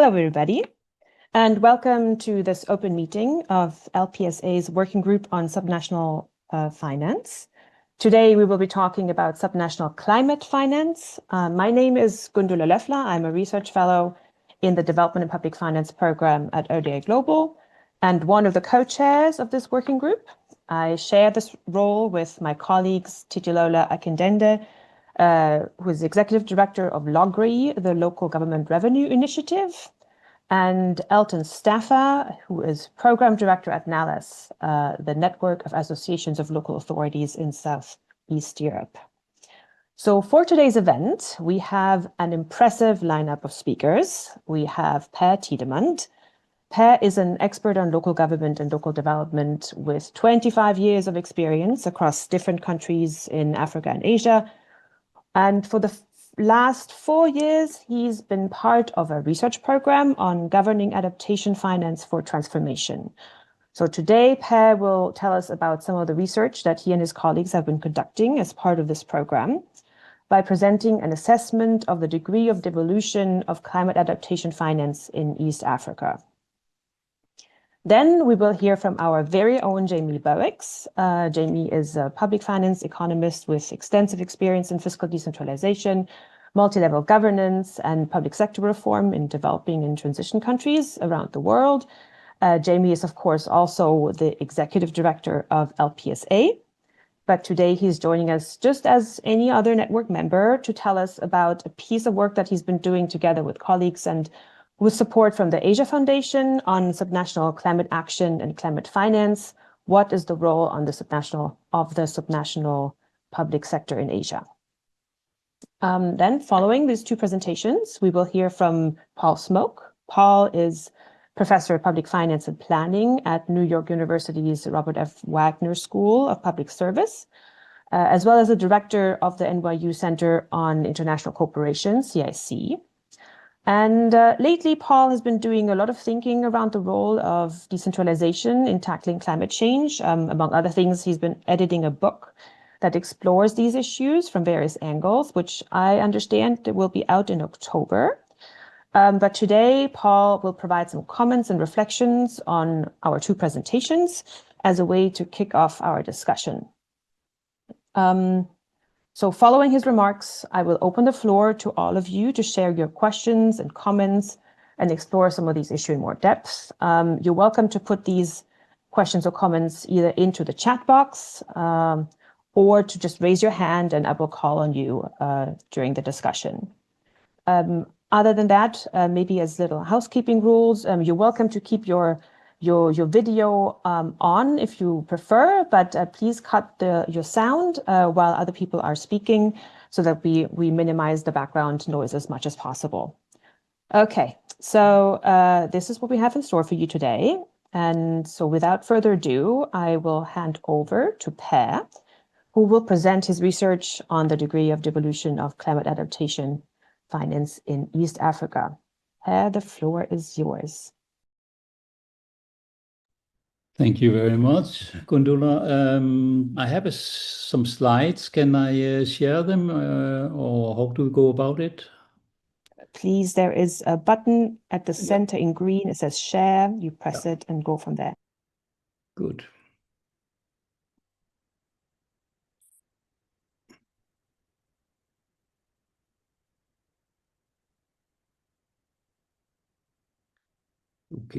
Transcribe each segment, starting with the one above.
Hello, everybody, and welcome to this open meeting of LPSA's Working Group on Subnational Finance. Today, we will be talking about subnational climate finance. My name is Gundula Löffler. I'm a research fellow in the Development and Public Finance program at ODA Global and one of the co-chairs of this working group. I share this role with my colleagues Titilola Akindende, who is the Executive Director of LOGRI, the Local Government Revenue Initiative, and Elton Staffer, who is Program Director at NALES, the Network of Associations of Local Authorities in Southeast Europe. So for today's event, we have an impressive lineup of speakers. We have Per Tidemann. Per is an expert on local government and local development with 25 years of experience across different countries in Africa and Asia. And for the last 4 years, he's been part of a research program on governing adaptation finance for transformation. So today, Per will tell us about some of the research that he and his colleagues have been conducting as part of this program by presenting an assessment of the degree of devolution of climate adaptation finance in East Africa. Then we will hear from our very own Jamie Bowix. Jamie is a public finance economist with extensive experience in fiscal decentralization, multi-level governance, and public sector reform in developing and transition countries around the world. Jamie is, of course, also the executive director of LPSA, but today he's joining us just as any other network member to tell us about a piece of work that he's been doing together with colleagues and with support from the Asia Foundation on subnational climate action and climate finance. What is the role on the subnational public sector in Asia? Then following these two presentations, we will hear from Paul Smoke. Paul is Professor of Public Finance and Planning at New York University's Robert F. Wagner School of Public Service, as well as the director of the NYU Center on International Cooperation, CIC. And lately, Paul has been doing a lot of thinking around the role of decentralization in tackling climate change. Among other things, he's been editing a book that explores these issues from various angles, which I understand will be out in October. But today, Paul will provide some comments and reflections on our two presentations as a way to kick off our discussion. So following his remarks, I will open the floor to all of you to share your questions and comments and explore some of these issues in more depth. You're welcome to put these questions or comments either into the chat box or to just raise your hand and I will call on you during the discussion. Other than that, maybe as little housekeeping rules, you're welcome to keep your video on if you prefer, but please cut your sound while other people are speaking so that we minimize the background noise as much as possible. Okay, so this is what we have in store for you today. And so without further ado, I will hand over to Per, who will present his research on the degree of devolution of climate adaptation finance in East Africa. Per, the floor is yours. Thank you very much, Gundula. I have some slides. Can I share them or how do we go about it? Please, there is a button at the center in green. It says share. You press it and go from there. Good.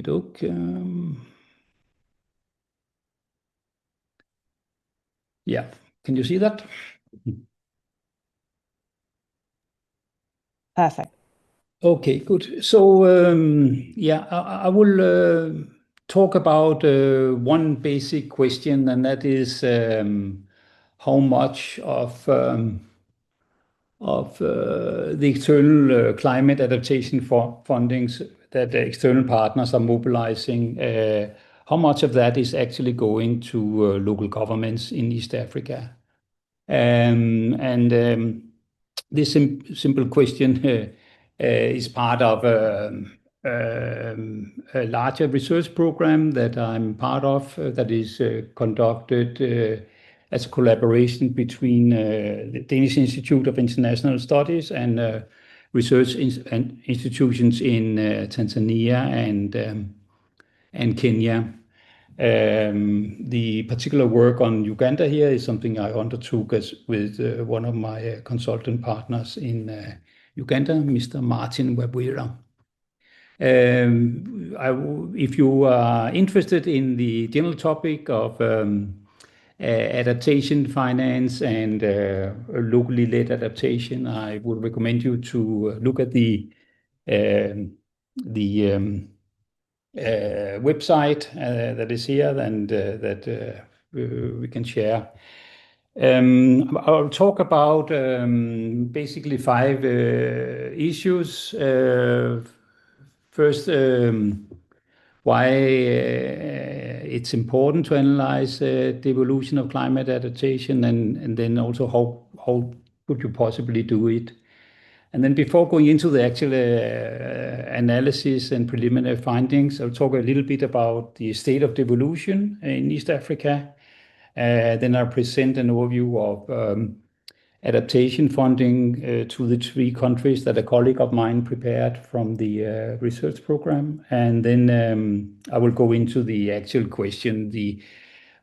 Okay. Yeah, can you see that? Perfect. Okay, good. So yeah, I will talk about one basic question, and that is how much of the external climate adaptation fundings that the external partners are mobilizing, how much of that is actually going to local governments in East Africa? This simple question is part of a larger research program that I'm part of that is conducted as a collaboration between the Danish Institute of International Studies and research institutions in Tanzania and Kenya. The particular work on Uganda here is something I undertook with one of my consultant partners in Uganda, Mr. Martin Wabwira. If you are interested in the general topic of adaptation finance and locally led adaptation, I would recommend you to look at the website that is here and that we can share. I'll talk about basically 5 issues. First, why it's important to analyze the evolution of climate adaptation, and then also how could you possibly do it. And then before going into the actual analysis and preliminary findings, I'll talk a little bit about the state of devolution in East Africa. Then I'll present an overview of adaptation funding to the 3 countries that a colleague of mine prepared from the research program. And then I will go into the actual question,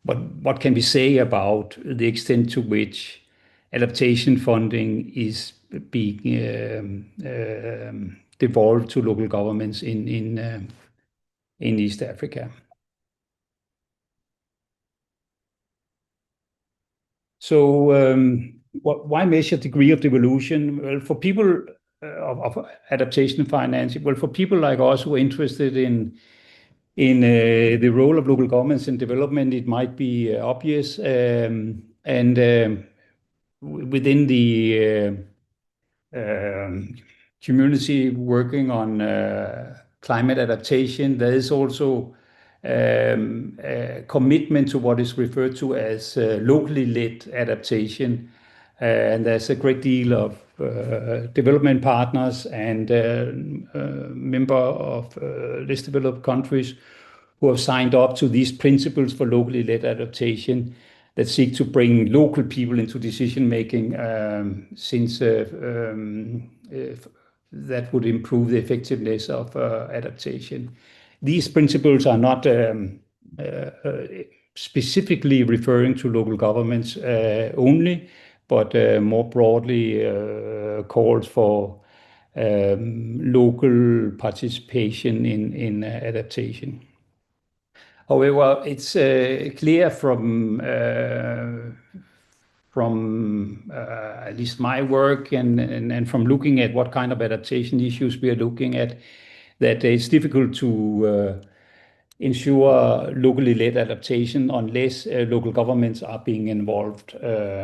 what can we say about the extent to which adaptation funding is being devolved to local governments in East Africa. So why measure degree of devolution? Well, for people of adaptation finance, well, for people like us who are interested in the role of local governments in development, it might be obvious. And within the community working on climate adaptation, there is also a commitment to what is referred to as locally led adaptation. And there's a great deal of development partners and member of less developed countries who have signed up to these principles for locally led adaptation that seek to bring local people into decision making, since that would improve the effectiveness of adaptation. These principles are not specifically referring to local governments only, but more broadly calls for local participation in adaptation. However, it's clear from at least my work and from looking at what kind of adaptation issues we are looking at, that it's difficult to ensure locally led adaptation unless local governments are being involved.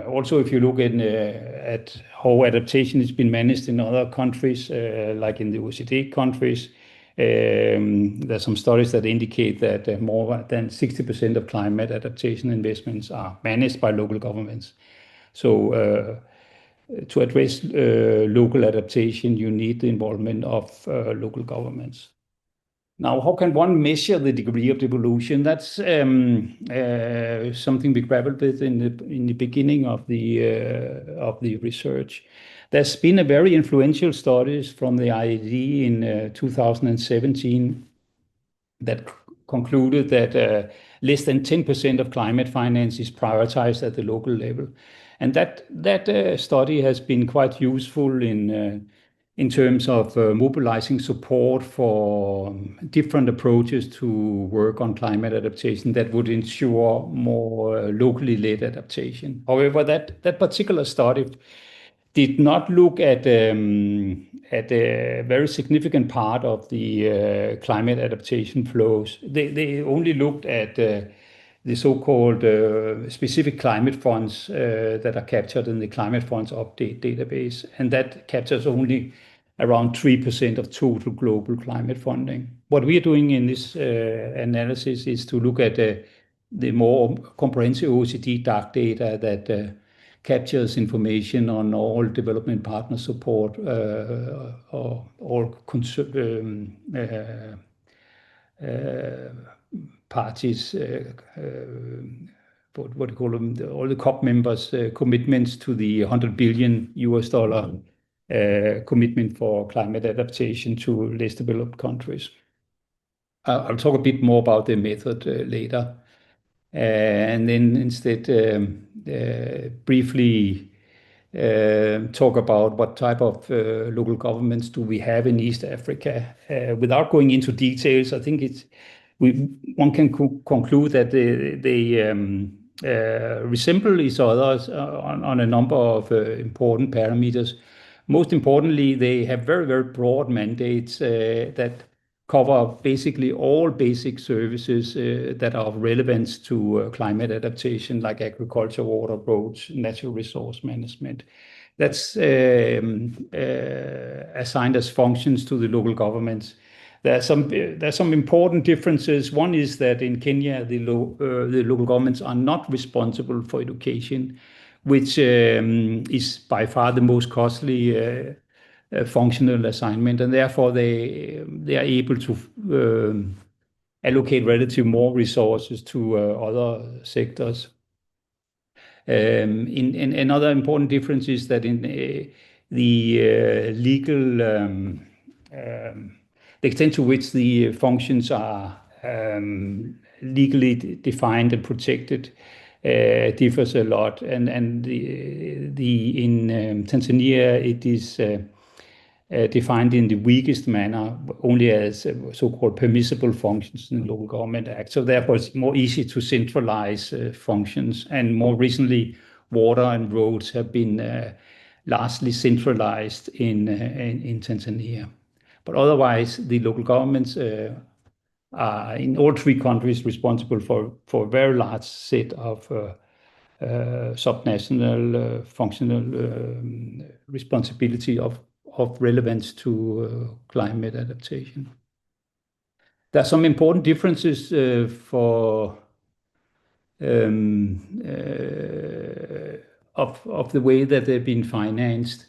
Also, if you look at how adaptation has been managed in other countries, like in the OECD countries, there's some studies that indicate that more than 60% of climate adaptation investments are managed by local governments. So to address local adaptation, you need the involvement of local governments. Now, how can one measure the degree of devolution? That's something we grappled with in the beginning of the research. There's been a very influential studies from the IED in 2017 that concluded that less than 10% of climate finance is prioritized at the local level. And that study has been quite useful in terms of mobilizing support for different approaches to work on climate adaptation that would ensure more locally led adaptation. However, that particular study did not look at a very significant part of the climate adaptation flows. They only looked at the so-called specific climate funds that are captured in the climate funds update database, and that captures only around 3% of total global climate funding. What we are doing in this analysis is to look at the more comprehensive OECD dark data that captures information on all development partner support, or all parties, what do you call them, all the COP members' commitments to the $100 billion commitment for climate adaptation to less developed countries. I'll talk a bit more about the method later, and then instead briefly talk about what type of local governments do we have in East Africa. Without going into details, I think one can conclude that they resemble each other on a number of important parameters. Most importantly, they have very, very broad mandates that cover basically all basic services that are of relevance to climate adaptation, like agriculture, water, roads, natural resource management. That's assigned as functions to the local governments. There's some important differences. One is that in Kenya, the local governments are not responsible for education, which is by far the most costly functional assignment, and therefore they are able to allocate relatively more resources to other sectors. Another important difference is that in the legal the extent to which the functions are legally defined and protected differs a lot, and in Tanzania it is defined in the weakest manner, only as so-called permissible functions in the Local Government Act. So therefore, it's more easy to centralize functions. And more recently, water and roads have been largely centralized in Tanzania. But otherwise, the local governments are in all three countries responsible for a very large set of subnational functional responsibility of relevance to climate adaptation. There are some important differences of the way that they've been financed.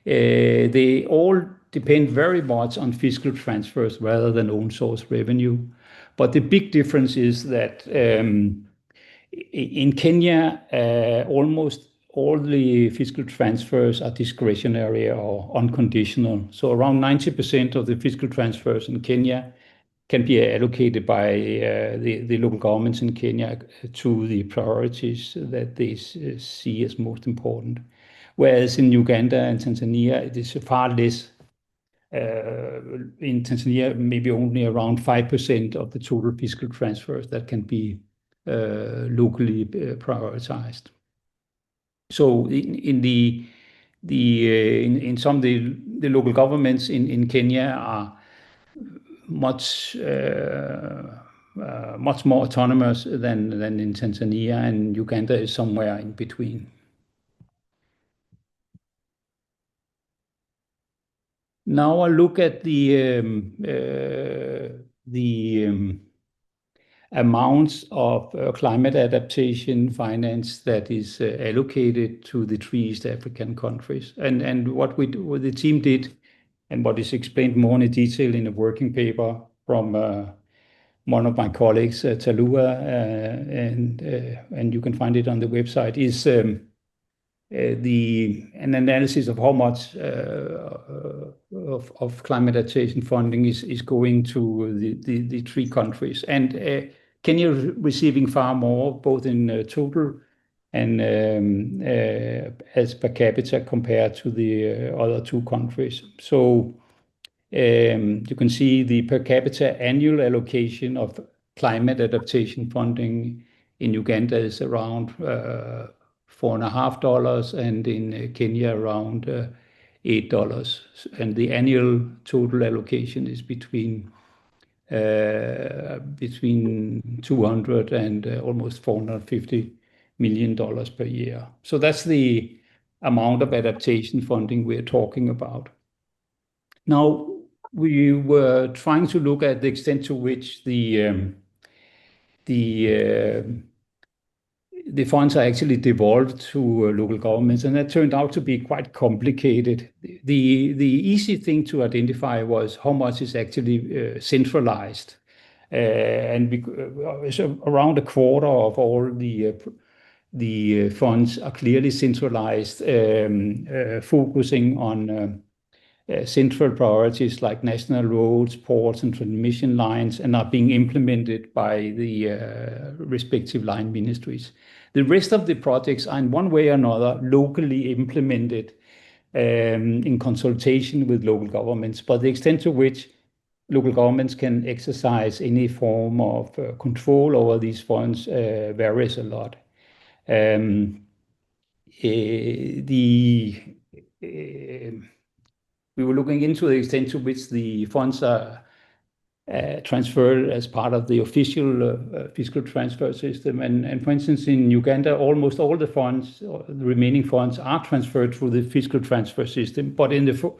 They all depend very much on fiscal transfers rather than own source revenue. But the big difference is that in Kenya, almost all the fiscal transfers are discretionary or unconditional. So around 90% of the fiscal transfers in Kenya can be allocated by the local governments in Kenya to the priorities that they see as most important. Whereas in Uganda and Tanzania, it is far less. In Tanzania, maybe only around 5% of the total fiscal transfers that can be locally prioritized. So in some of the local governments in Kenya are much more autonomous than in Tanzania, and Uganda is somewhere in between. Now I look at the amounts of climate adaptation finance that is allocated to the three East African countries. And what the team did, and what is explained more in detail in a working paper from one of my colleagues, Talua, and you can find it on the website, is an analysis of how much of climate adaptation funding is going to the three countries. And Kenya receiving far more, both in total and as per capita compared to the other two countries. So you can see the per capita annual allocation of climate adaptation funding in Uganda is around $4.50, and in Kenya around $8. And the annual total allocation is between 200 and almost $450 million per year. So that's the amount of adaptation funding we're talking about. Now, we were trying to look at the extent to which the funds are actually devolved to local governments, and that turned out to be quite complicated. The easy thing to identify was how much is actually centralized, and around a quarter of all the the funds are clearly centralized, focusing on central priorities like national roads, ports, and transmission lines, and are being implemented by the respective line ministries. The rest of the projects are in one way or another locally implemented in consultation with local governments, but the extent to which local governments can exercise any form of control over these funds varies a lot. We were looking into the extent to which the funds are transferred as part of the official fiscal transfer system. And for instance, in Uganda, almost all the funds, the remaining funds, are transferred through the fiscal transfer system, but in the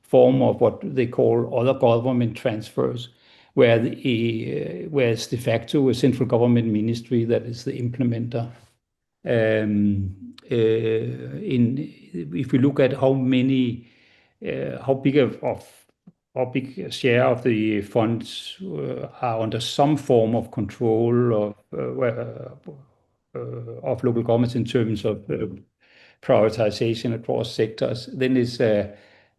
form of what they call other government transfers, where it's de facto a central government ministry that is the implementer. If we look at how big a share of the funds are under some form of control of local governments in terms of prioritization across sectors, then it's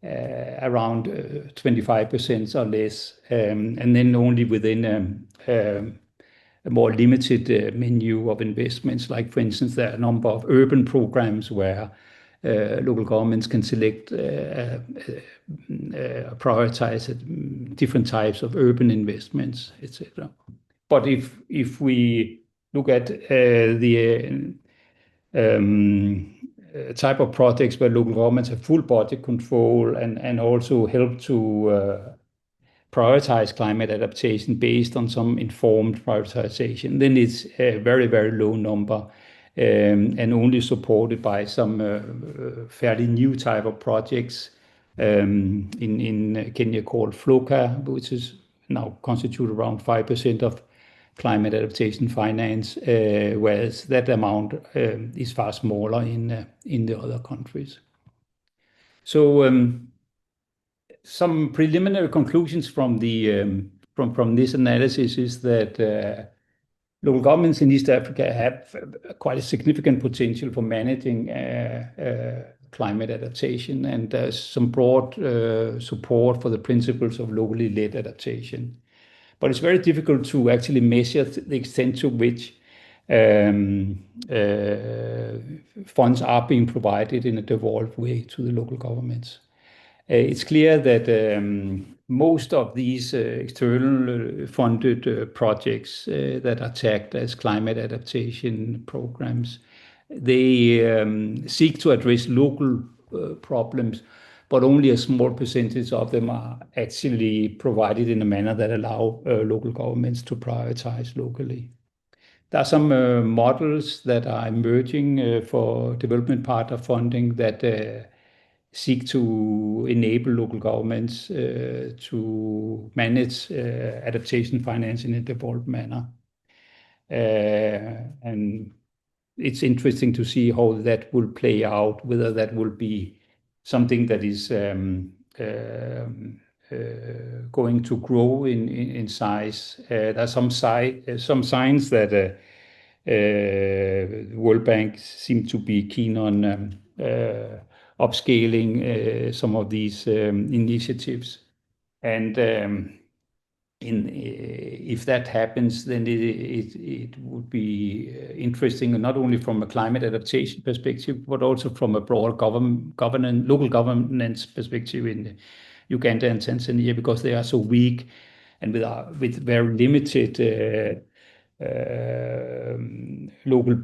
around 25% or less, and then only within a more limited menu of investments. Like, for instance, there are a number of urban programs where local governments can select, prioritize different types of urban investments, etc. But if we look at the type of projects where local governments have full budget control and also help to prioritize climate adaptation based on some informed prioritization, then it's a very, very low number, and only supported by some fairly new type of projects in Kenya called FLOCA, which is now constitute around 5% of climate adaptation finance, whereas that amount is far smaller in the other countries. So some preliminary conclusions from this analysis is that local governments in East Africa have quite a significant potential for managing climate adaptation, and there's some broad support for the principles of locally led adaptation. But it's very difficult to actually measure the extent to which funds are being provided in a devolved way to the local governments. It's clear that most of these external funded projects that are tagged as climate adaptation programs, they seek to address local problems, but only a small percentage of them are actually provided in a manner that allow local governments to prioritize locally. There are some models that are emerging for development partner funding that seek to enable local governments to manage adaptation finance in a devolved manner. And it's interesting to see how that will play out, whether that will be something that is going to grow in size. There are some signs that World Bank seem to be keen on upscaling some of these initiatives. And if that happens, then it would be interesting, not only from a climate adaptation perspective, but also from a broad local governance perspective in Uganda and Tanzania, because they are so weak and with very limited local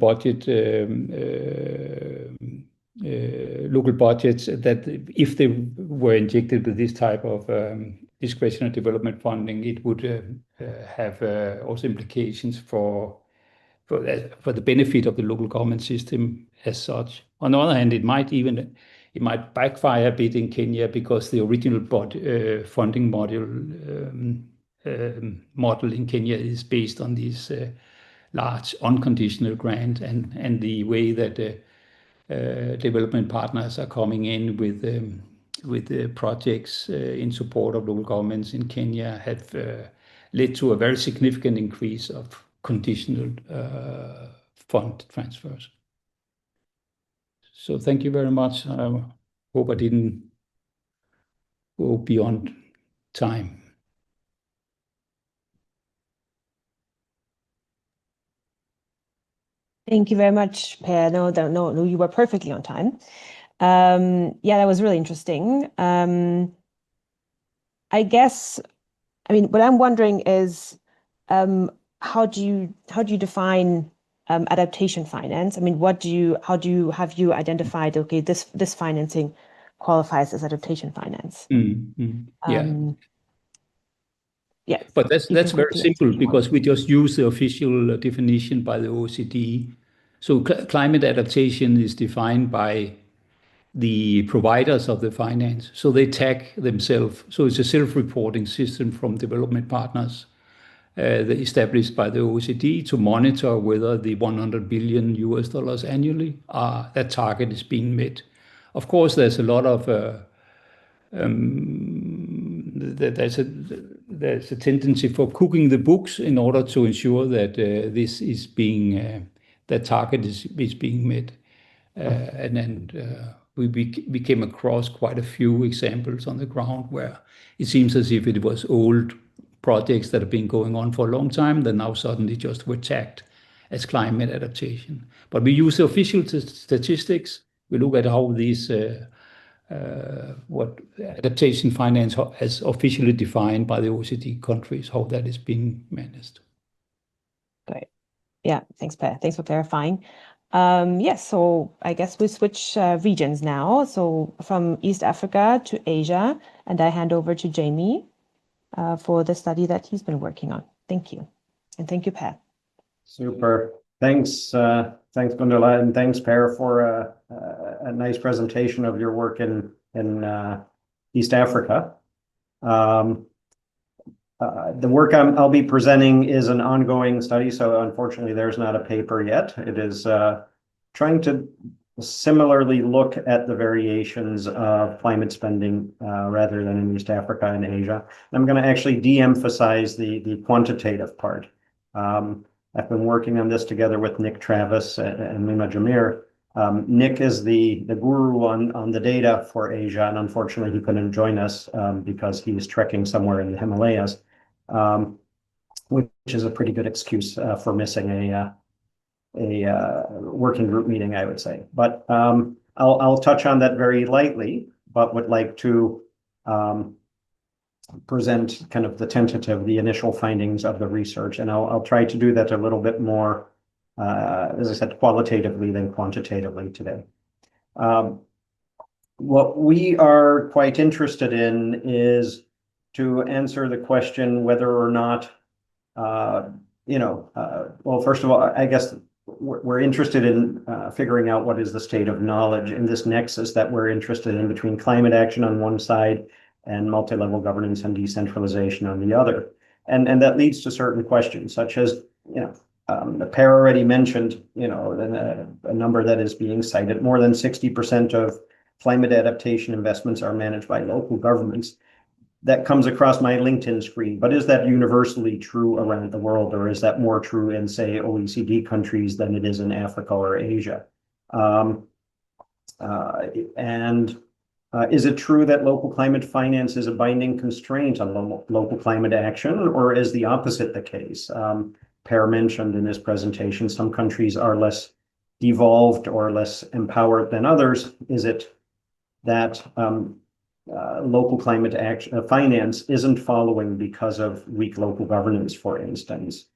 budgets, that if they were injected with this type of discretionary development funding, it would have also implications for the benefit of the local government system as such. On the other hand, it might backfire a bit in Kenya, because the original funding model in Kenya is based on these large unconditional grant, and the way that development partners are coming in with projects in support of local governments in Kenya have led to a very significant increase of conditional fund transfers. So thank you very much. I hope I didn't go beyond time. Thank you very much, Per. No, you were perfectly on time. Yeah, that was really interesting. I guess, I mean, what I'm wondering is, how do you define adaptation finance? I mean, have you identified, okay, this financing qualifies as adaptation finance? Yeah. Yeah, But that's you can very quickly answer simple if you want. because we just use the official definition by the OECD. So climate adaptation is defined by the providers of the finance. So they tag themselves. So it's a self-reporting system from development partners established by the OECD to monitor whether the 100 billion US dollars annually, that target is being met. Of course, there's a lot of there's a tendency for cooking the books in order to ensure that this is being that target is being met. And then we came across quite a few examples on the ground where it seems as if it was old projects that have been going on for a long time that now suddenly just were tagged as climate adaptation. But we use the official statistics. We look at how these what adaptation finance as officially defined by the OECD countries, how that is being managed. Great. Yeah, thanks, Per. Thanks for clarifying. Yes, so I guess we switch regions now. So from East Africa to Asia, and I hand over to Jamie for the study that he's been working on. Thank you. And thank you, Per. Super. Thanks, Gundula, and thanks, Per, for a nice presentation of your work in East Africa. The work I'll be presenting is an ongoing study, so unfortunately there's not a paper yet. It is trying to similarly look at the variations of climate spending rather than in East Africa and Asia. I'm going to actually de-emphasize the quantitative part. I've been working on this together with Nick Travis and Mima Jamir. Nick is the guru on the data for Asia, and unfortunately he couldn't join us because he's trekking somewhere in the Himalayas, which is a pretty good excuse for missing a working group meeting, I would say. But I'll touch on that very lightly, but would like to present kind of the initial findings of the research, and I'll try to do that a little bit more, as I said, qualitatively than quantitatively today. What we are quite interested in is to answer the question whether or not, well, first of all, I guess we're interested in figuring out what is the state of knowledge in this nexus that we're interested in between climate action on one side and multi-level governance and decentralization on the other. And that leads to certain questions, such as, Per already mentioned, a number that is being cited. More than 60% of climate adaptation investments are managed by local governments. That comes across my LinkedIn screen, but is that universally true around the world, or is that more true in, say, OECD countries than it is in Africa or Asia? Is it true that local climate finance is a binding constraint on local climate action, or is the opposite the case? Per mentioned in his presentation, some countries are less devolved or less empowered than others. Is it that local climate action finance isn't following because of weak local governance, for instance?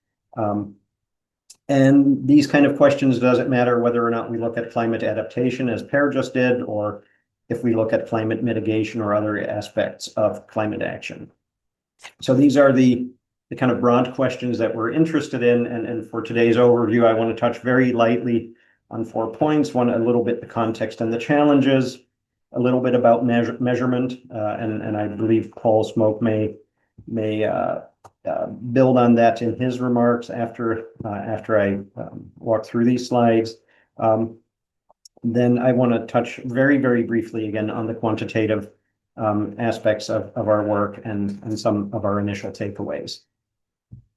And these kind of questions, does it matter whether or not we look at climate adaptation as Per just did, or if we look at climate mitigation or other aspects of climate action? So these are the kind of broad questions that we're interested in. And for today's overview, I want to touch very lightly on 4 points. One, a little bit the context and the challenges, a little bit about measurement, and I believe Paul Smoke may build on that in his remarks after I walk through these slides. Then I want to touch very, very briefly again on the quantitative aspects of our work and some of our initial takeaways.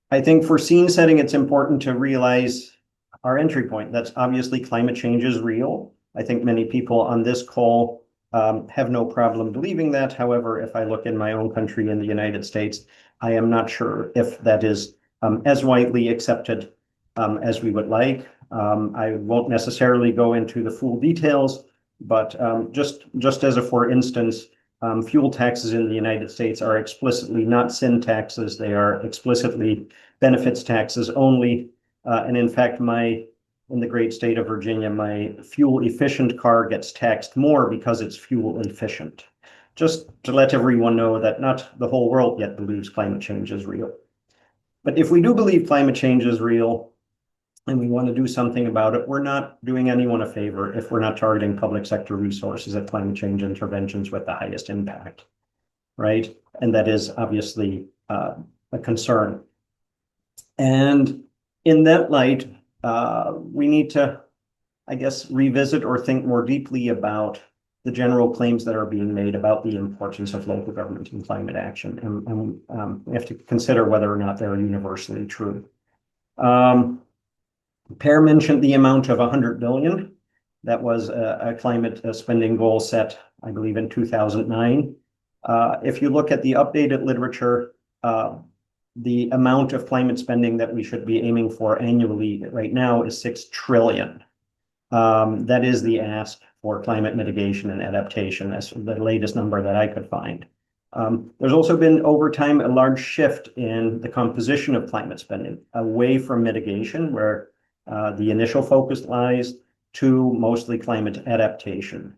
I think for scene setting, it's important to realize our entry point. That's obviously climate change is real. I think many people on this call have no problem believing that. However, if I look in my own country in the United States, I am not sure if that is as widely accepted as we would like. I won't necessarily go into the full details, but just as a for instance, fuel taxes in the United States are explicitly not sin taxes. They are explicitly benefits taxes only. And in fact, in the great state of Virginia, my fuel efficient car gets taxed more because it's fuel efficient. Just to let everyone know that not the whole world yet believes climate change is real. But if we do believe climate change is real and we want to do something about it, we're not doing anyone a favor if we're not targeting public sector resources at climate change interventions with the highest impact, right? And that is obviously a concern. And in that light, we need to, I guess, revisit or think more deeply about the general claims that are being made about the importance of local government in climate action. And we have to consider whether or not they're universally true. Per mentioned the amount of 100 billion. That was a climate spending goal set, I believe, in 2009. If you look at the updated literature, the amount of climate spending that we should be aiming for annually right now is 6 trillion. That is the ask for climate mitigation and adaptation. That's the latest number that I could find. There's also been over time a large shift in the composition of climate spending away from mitigation, where the initial focus lies, to mostly climate adaptation.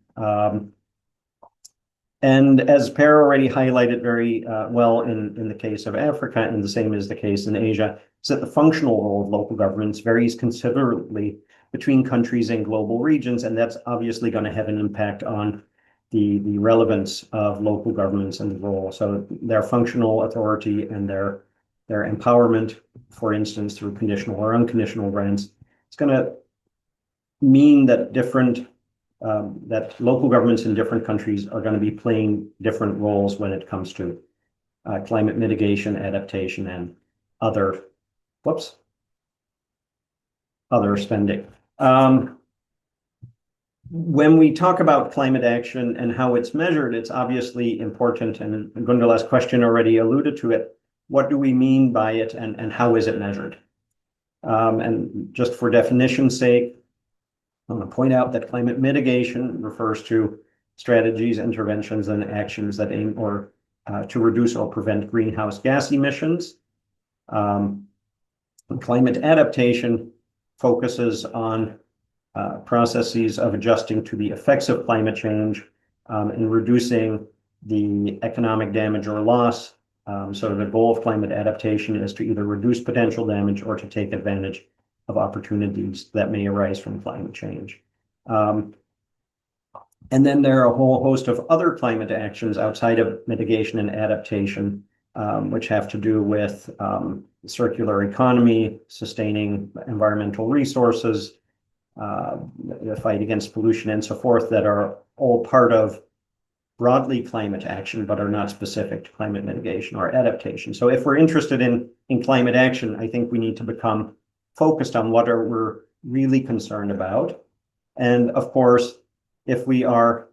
And as Per already highlighted very well in the case of Africa, and the same is the case in Asia, is that the functional role of local governments varies considerably between countries and global regions, and that's obviously going to have an impact on the relevance of local governments and the role. So their functional authority and their empowerment, for instance, through conditional or unconditional grants, it's going to mean that that local governments in different countries are going to be playing different roles when it comes to climate mitigation, adaptation, and other spending. When we talk about climate action and how it's measured, it's obviously important, and Gundola's question already alluded to it. What do we mean by it, and how is it measured? And just for definition's sake, I want to point out that climate mitigation refers to strategies, interventions, and actions that aim to reduce or prevent greenhouse gas emissions. Climate adaptation focuses on processes of adjusting to the effects of climate change and reducing the economic damage or loss. So the goal of climate adaptation is to either reduce potential damage or to take advantage of opportunities that may arise from climate change. And then there are a whole host of other climate actions outside of mitigation and adaptation, which have to do with circular economy, sustaining environmental resources, the fight against pollution, and so forth, that are all part of broadly climate action, but are not specific to climate mitigation or adaptation. So if we're interested in climate action, I think we need to become focused on what we're really concerned about. And of course, if we are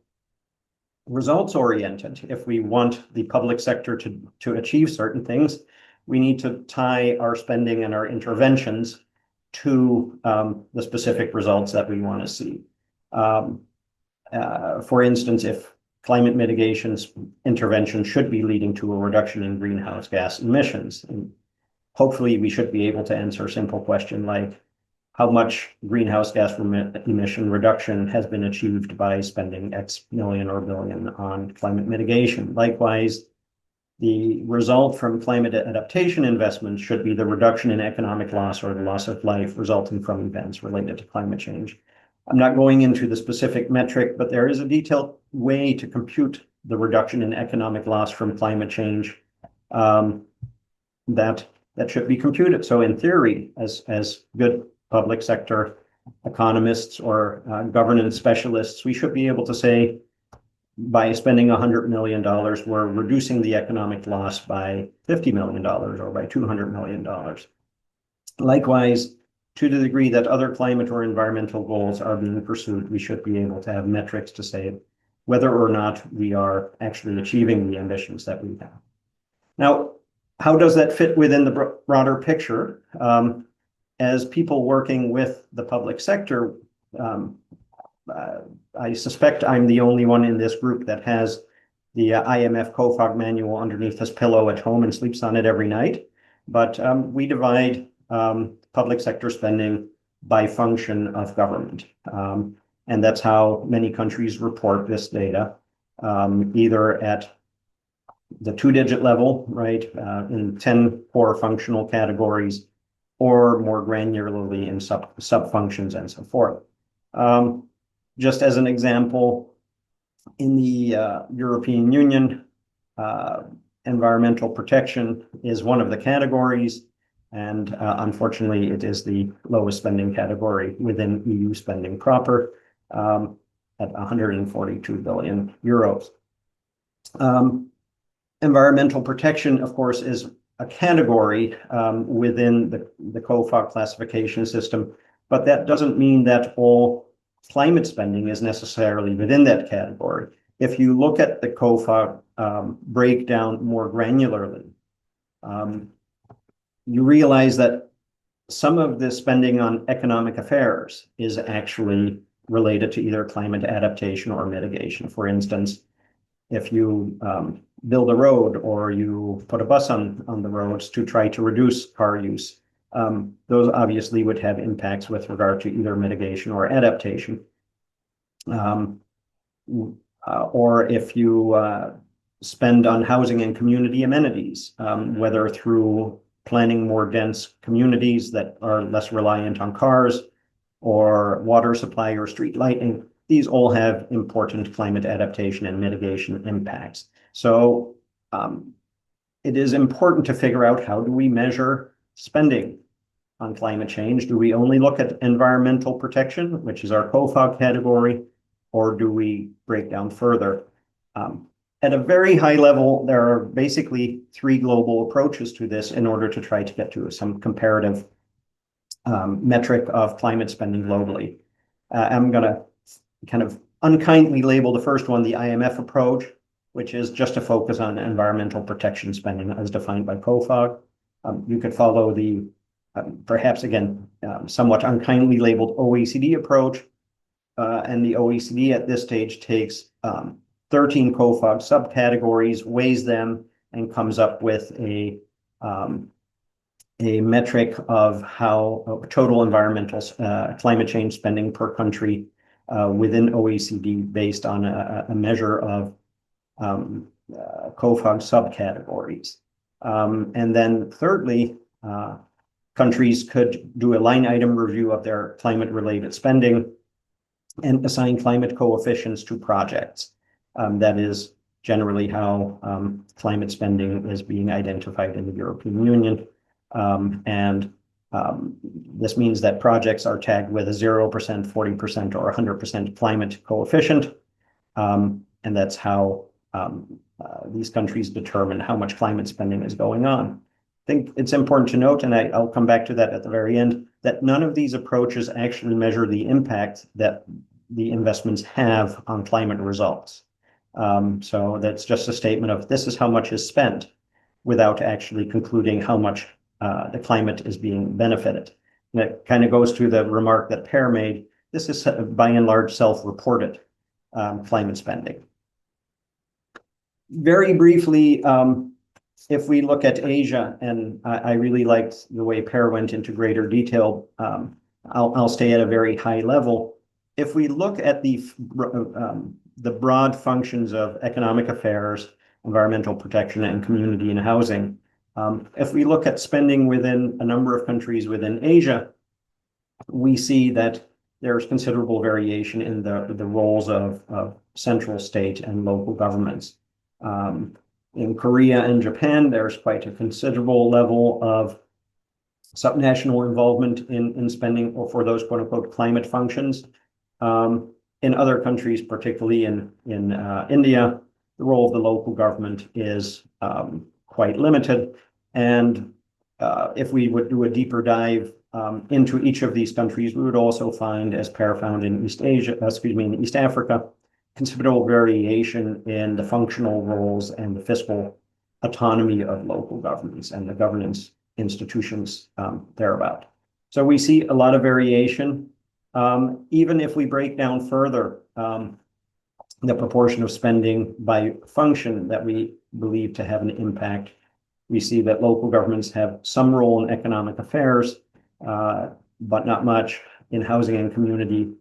results oriented, if we want the public sector to achieve certain things, we need to tie our spending and our interventions to the specific results that we want to see. For instance, if climate mitigation's intervention should be leading to a reduction in greenhouse gas emissions, and hopefully we should be able to answer a simple question like, how much greenhouse gas emission reduction has been achieved by spending X million or billion on climate mitigation? Likewise, the result from climate adaptation investments should be the reduction in economic loss or the loss of life resulting from events related to climate change. I'm not going into the specific metric, but there is a detailed way to compute the reduction in economic loss from climate change that should be computed. So in theory, as good public sector economists or governance specialists, we should be able to say, by spending $100 million, we're reducing the economic loss by $50 million or by $200 million. Likewise, to the degree that other climate or environmental goals are being pursued, we should be able to have metrics to say whether or not we are actually achieving the ambitions that we have. Now, how does that fit within the broader picture? As people working with the public sector, I suspect I'm the only one in this group that has the IMF COFOG manual underneath his pillow at home and sleeps on it every night. But we divide public sector spending by function of government. And that's how many countries report this data, either at the 2-digit level, right, in 10 core functional categories, or more granularly in sub-functions and so forth. Just as an example, in the European Union, environmental protection is one of the categories, and unfortunately, it is the lowest spending category within EU spending proper, at 142 billion euros. Environmental protection, of course, is a category within the COFOG classification system, but that doesn't mean that all climate spending is necessarily within that category. If you look at the COFOG breakdown more granularly, you realize that some of the spending on economic affairs is actually related to either climate adaptation or mitigation. For instance, if you build a road or you put a bus on the roads to try to reduce car use, those obviously would have impacts with regard to either mitigation or adaptation. Or if you spend on housing and community amenities, whether through planning more dense communities that are less reliant on cars, or water supply or street lighting, these all have important climate adaptation and mitigation impacts. So it is important to figure out, how do we measure spending on climate change? Do we only look at environmental protection, which is our COFOG category, or do we break down further? At a very high level, there are basically 3 global approaches to this in order to try to get to some comparative metric of climate spending globally. I'm going to kind of unkindly label the first one the IMF approach, which is just a focus on environmental protection spending as defined by COFOG. You could follow the, perhaps again, somewhat unkindly labeled OECD approach. And the OECD at this stage takes 13 COFOG subcategories, weighs them, and comes up with a metric of how total environmental climate change spending per country within OECD based on a measure of COFOG subcategories. And then thirdly, countries could do a line item review of their climate related spending and assign climate coefficients to projects. That is generally how climate spending is being identified in the European Union. This means that projects are tagged with a 0%, 40%, or 100% climate coefficient. And that's how these countries determine how much climate spending is going on. I think it's important to note, and I'll come back to that at the very end, that none of these approaches actually measure the impact that the investments have on climate results. So that's just a statement of this is how much is spent without actually concluding how much the climate is being benefited. And it kind of goes to the remark that Per made. This is by and large self-reported climate spending. Very briefly, if we look at Asia, and I really liked the way Per went into greater detail, I'll stay at a very high level. If we look at the broad functions of economic affairs, environmental protection, and community and housing, if we look at spending within a number of countries within Asia, we see that there's considerable variation in the roles of central, state, and local governments. In Korea and Japan, there's quite a considerable level of subnational involvement in spending for those quote unquote climate functions. In other countries, particularly in India, the role of the local government is quite limited. And if we would do a deeper dive into each of these countries, we would also find, as Per found in East Africa, considerable variation in the functional roles and the fiscal autonomy of local governments and the governance institutions thereabout. So we see a lot of variation. Even if we break down further the proportion of spending by function that we believe to have an impact, we see that local governments have some role in economic affairs, but not much in housing and community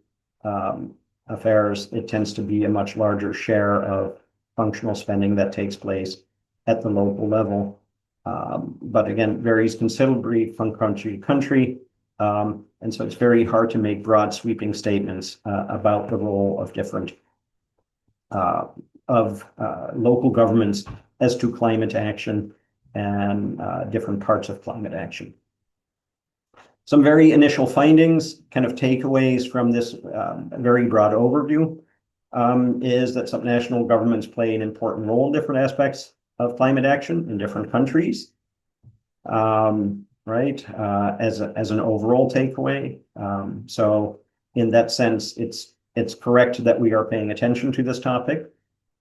affairs. It tends to be a much larger share of functional spending that takes place at the local level. But again, varies considerably from country to country. And so it's very hard to make broad sweeping statements about the role of different local governments as to climate action and different parts of climate action. Some very initial findings, kind of takeaways from this very broad overview, is that subnational governments play an important role in different aspects of climate action in different countries, right? As an overall takeaway. So in that sense, it's correct that we are paying attention to this topic.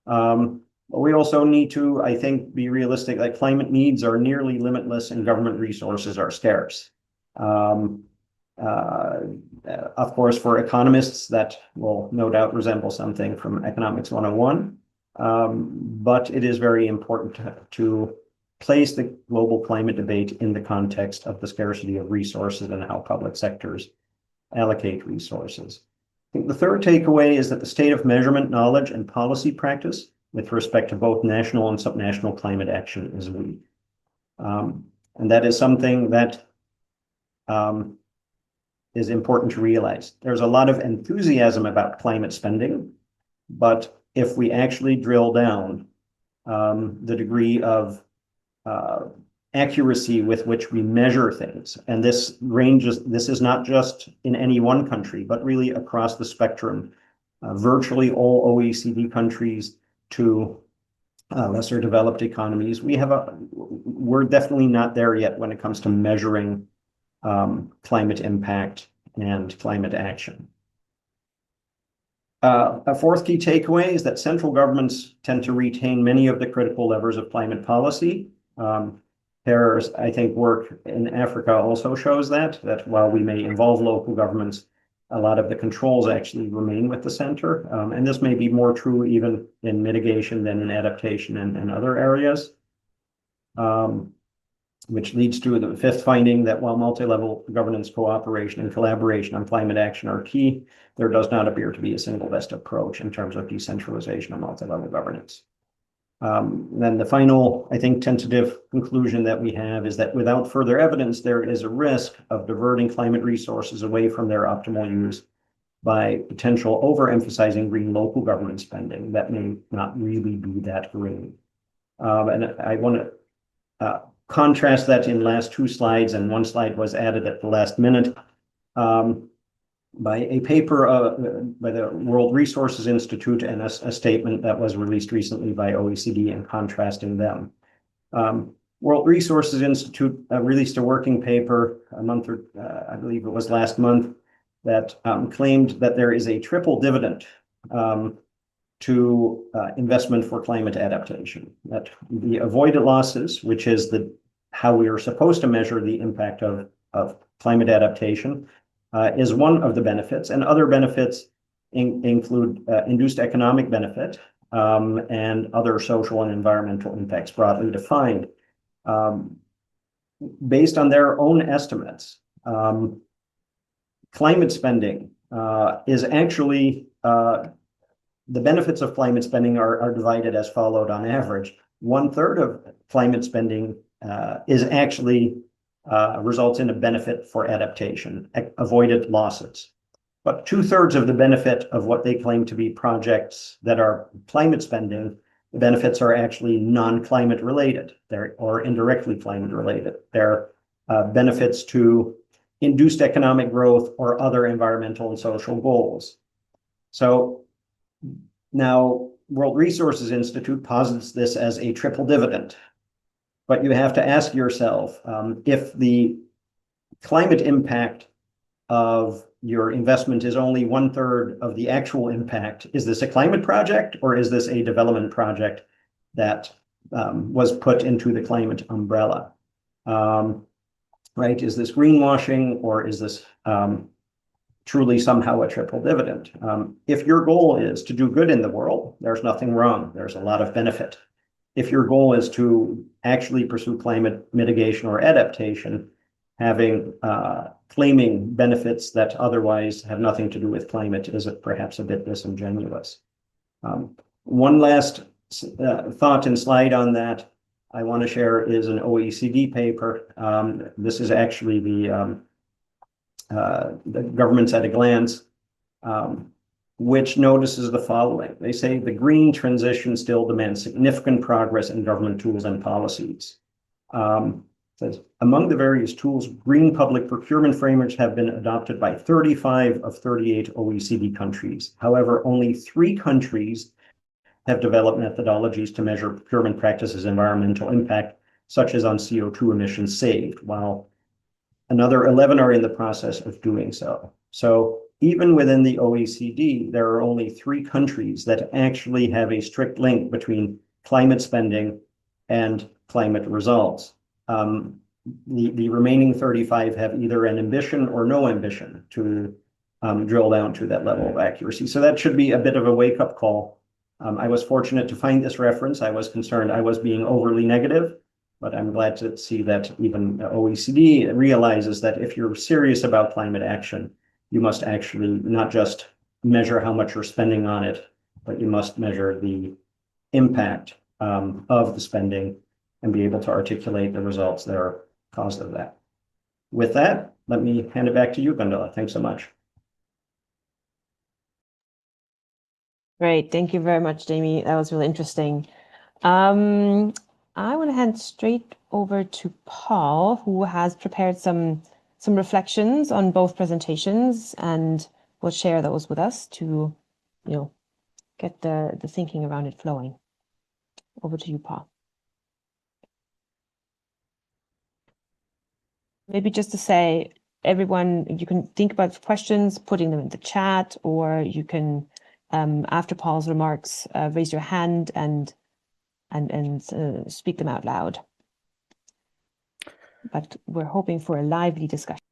But we also need to, I think, be realistic that climate needs are nearly limitless and government resources are scarce. Of course, for economists, that will no doubt resemble something from Economics 101. But it is very important to place the global climate debate in the context of the scarcity of resources and how public sectors allocate resources. I think the third takeaway is that the state of measurement, knowledge, and policy practice with respect to both national and subnational climate action is weak. And that is something that is important to realize. There's a lot of enthusiasm about climate spending, but if we actually drill down, the degree of accuracy with which we measure things, and this is not just in any one country, but really across the spectrum, virtually all OECD countries to lesser developed economies, we're definitely not there yet when it comes to measuring climate impact and climate action. A fourth key takeaway is that central governments tend to retain many of the critical levers of climate policy. There's, I think, work in Africa also shows that while we may involve local governments, a lot of the controls actually remain with the center. And this may be more true even in mitigation than in adaptation and other areas. Which leads to the fifth finding that while multi-level governance, cooperation, and collaboration on climate action are key, there does not appear to be a single best approach in terms of decentralization of multi-level governance. Then the final, I think, tentative conclusion that we have is that without further evidence, there is a risk of diverting climate resources away from their optimal use by potential overemphasizing green local government spending that may not really be that green. And I want to contrast that in last two slides, and one slide was added at the last minute by a paper by the World Resources Institute and a statement that was released recently by OECD and contrasting them. World Resources Institute released a working paper a month or I believe it was last month that claimed that there is a triple dividend to investment for climate adaptation. That the avoided losses, which is how we are supposed to measure the impact of climate adaptation, is one of the benefits, and other benefits include induced economic benefit and other social and environmental impacts broadly defined. Based on their own estimates, climate spending is actually the benefits of climate spending are divided as followed on average. 1/3 of climate spending is actually results in a benefit for adaptation, avoided losses. But 2/3 of the benefit of what they claim to be projects that are climate spending, the benefits are actually non-climate related, or indirectly climate related. They're benefits to induced economic growth or other environmental and social goals. So now, World Resources Institute posits this as a triple dividend. But you have to ask yourself, if the climate impact of your investment is only 1/3 of the actual impact, is this a climate project or is this a development project that was put into the climate umbrella? Right? Is this greenwashing or is this truly somehow a triple dividend? If your goal is to do good in the world, there's nothing wrong. There's a lot of benefit. If your goal is to actually pursue climate mitigation or adaptation, claiming benefits that otherwise have nothing to do with climate is perhaps a bit disingenuous. One last thought and slide on that I want to share is an OECD paper. This is actually the Governments at a Glance, which notices the following. They say the green transition still demands significant progress in government tools and policies. Says, among the various tools, green public procurement frameworks have been adopted by 35 of 38 OECD countries. However, only 3 countries have developed methodologies to measure procurement practices' environmental impact, such as on CO2 emissions saved, while another 11 are in the process of doing so. So even within the OECD, there are only 3 countries that actually have a strict link between climate spending and climate results. The remaining 35 have either an ambition or no ambition to drill down to that level of accuracy. So that should be a bit of a wake-up call. I was fortunate to find this reference. I was concerned I was being overly negative, but I'm glad to see that even OECD realizes that if you're serious about climate action, you must actually not just measure how much you're spending on it, but you must measure the impact of the spending and be able to articulate the results that are caused of that. With that, let me hand it back to you, Gundula. Thanks so much. Great. Thank you very much, Jamie. That was really interesting. I want to hand straight over to Paul, who has prepared some reflections on both presentations and will share those with us to, get the thinking around it flowing. Over to you, Paul. Maybe just to say, everyone, you can think about questions, putting them in the chat, or you can, after Paul's remarks, raise your hand and speak them out loud. But we're hoping for a lively discussion.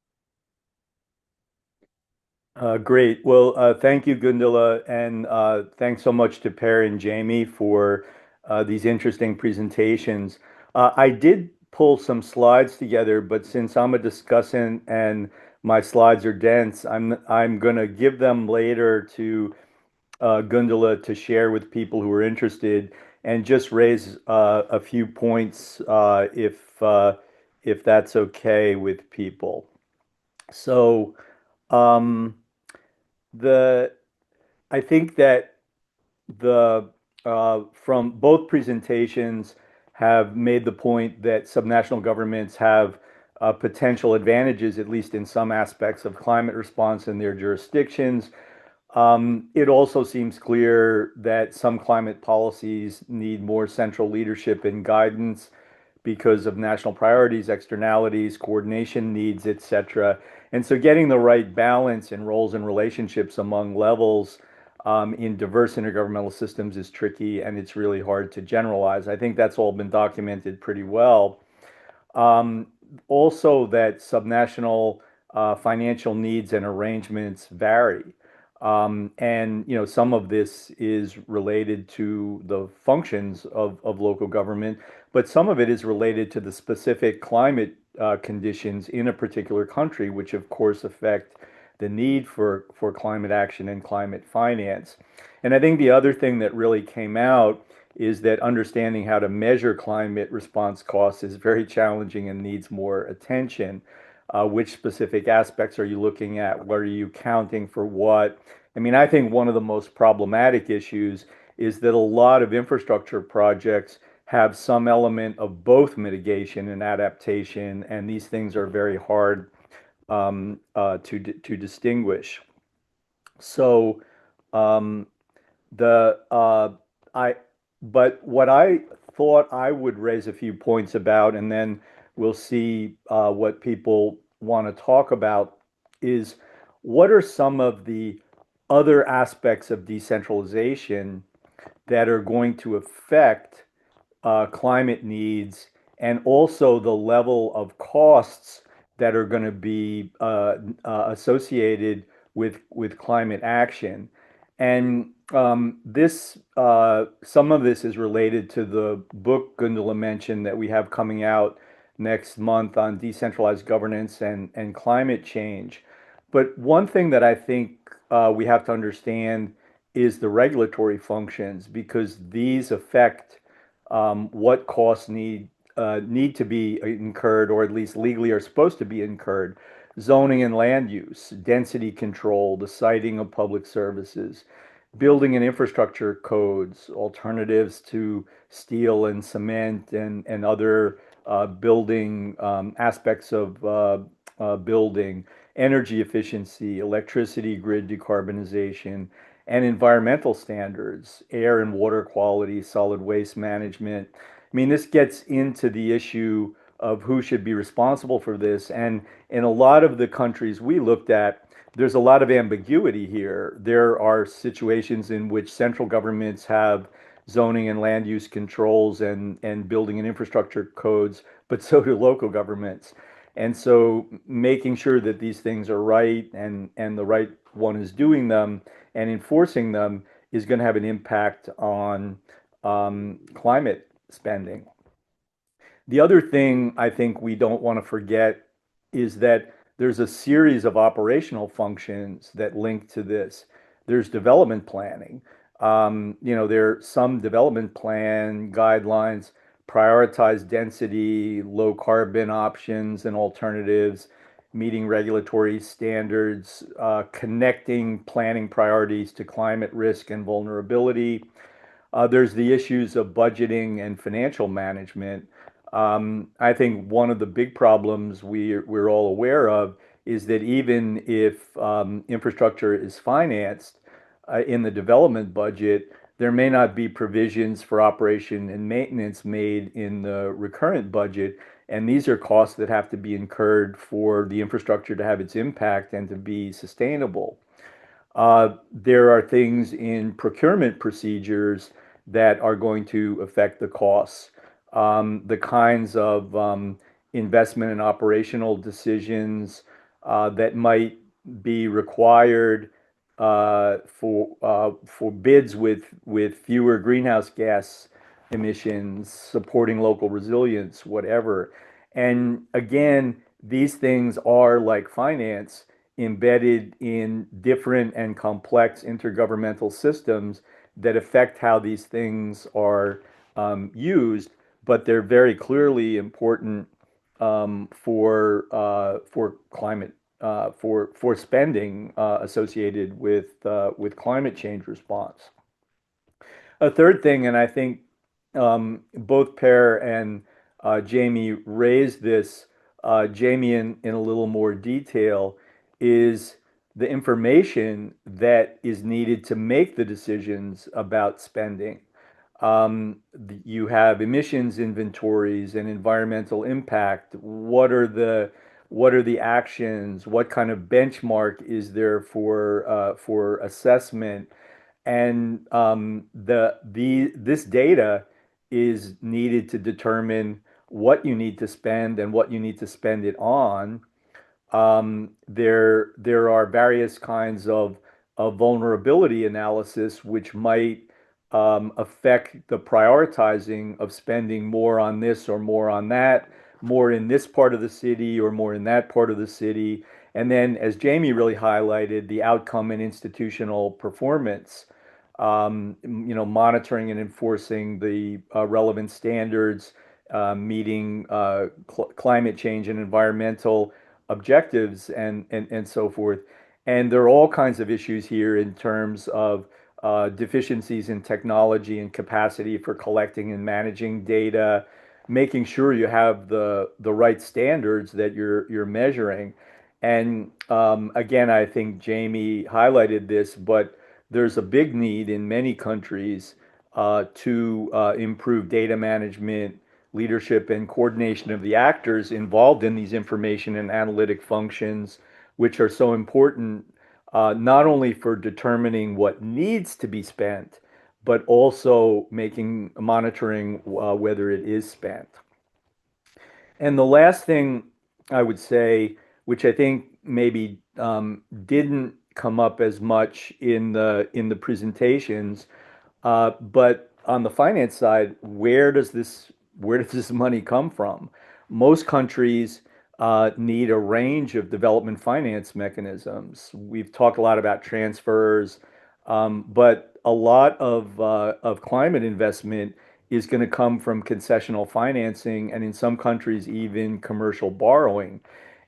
Great. Well, thank you, Gundula, and thanks so much to Per and Jamie for these interesting presentations. I did pull some slides together, but since I'm a discussant and my slides are dense, I'm going to give them later to Gundula to share with people who are interested, and just raise a few points if that's okay with people. So I think that from both presentations have made the point that subnational governments have potential advantages, at least in some aspects of climate response in their jurisdictions. It also seems clear that some climate policies need more central leadership and guidance because of national priorities, externalities, coordination needs, etc. And so getting the right balance in roles and relationships among levels in diverse intergovernmental systems is tricky, and it's really hard to generalize. I think that's all been documented pretty well. Also that subnational financial needs and arrangements vary. And some of this is related to the functions of local government, but some of it is related to the specific climate conditions in a particular country, which of course affect the need for climate action and climate finance. And I think the other thing that really came out is that understanding how to measure climate response costs is very challenging and needs more attention. Which specific aspects are you looking at? What are you counting for what? I mean, I think one of the most problematic issues is that a lot of infrastructure projects have some element of both mitigation and adaptation, and these things are very hard to distinguish. So but what I thought I would raise a few points about, and then we'll see what people want to talk about is what are some of the other aspects of decentralization that are going to affect climate needs, and also the level of costs that are going to be associated with climate action. And this some of this is related to the book Gundula mentioned that we have coming out next month on decentralized governance and climate change. But one thing that I think we have to understand is the regulatory functions, because these affect what costs need to be incurred, or at least legally are supposed to be incurred. Zoning and land use, density control, the siting of public services, building and infrastructure codes, alternatives to steel and cement and other building aspects of building, energy efficiency, electricity grid decarbonization, and environmental standards, air and water quality, solid waste management. I mean, this gets into the issue of who should be responsible for this. And in a lot of the countries we looked at, there's a lot of ambiguity here. There are situations in which central governments have zoning and land use controls and building and infrastructure codes, but so do local governments. And so making sure that these things are right and the right one is doing them and enforcing them is going to have an impact on climate spending. The other thing I think we don't want to forget is that there's a series of operational functions that link to this. There's development planning. There are some development plan guidelines prioritize density, low carbon options and alternatives, meeting regulatory standards, connecting planning priorities to climate risk and vulnerability. There's the issues of budgeting and financial management. I think one of the big problems we're all aware of is that even if infrastructure is financed in the development budget, there may not be provisions for operation and maintenance made in the recurrent budget. And these are costs that have to be incurred for the infrastructure to have its impact and to be sustainable. There are things in procurement procedures that are going to affect the costs. The kinds of investment and operational decisions that might be required for bids with fewer greenhouse gas emissions, supporting local resilience, whatever. And again, these things are like finance, embedded in different and complex intergovernmental systems that affect how these things are used, but they're very clearly important for climate for spending associated with climate change response. A third thing, and I think both Per and Jamie raised this, Jamie in a little more detail, is the information that is needed to make the decisions about spending. You have emissions inventories and environmental impact. What are the actions? What kind of benchmark is there for assessment? And this data is needed to determine what you need to spend and what you need to spend it on. There are various kinds of vulnerability analysis which might affect the prioritizing of spending more on this or more on that, more in this part of the city or more in that part of the city. And then, as Jamie really highlighted, the outcome and institutional performance, monitoring and enforcing the relevant standards, meeting climate change and environmental objectives and so forth. And there are all kinds of issues here in terms of deficiencies in technology and capacity for collecting and managing data, making sure you have the right standards that you're measuring. And again, I think Jamie highlighted this, but there's a big need in many countries to improve data management, leadership and coordination of the actors involved in these information and analytic functions, which are so important, not only for determining what needs to be spent, but also monitoring whether it is spent. And the last thing I would say, which I think maybe didn't come up as much in the presentations, but on the finance side, where does this money come from? Most countries need a range of development finance mechanisms. We've talked a lot about transfers, but a lot of climate investment is going to come from concessional financing, and in some countries, even commercial borrowing.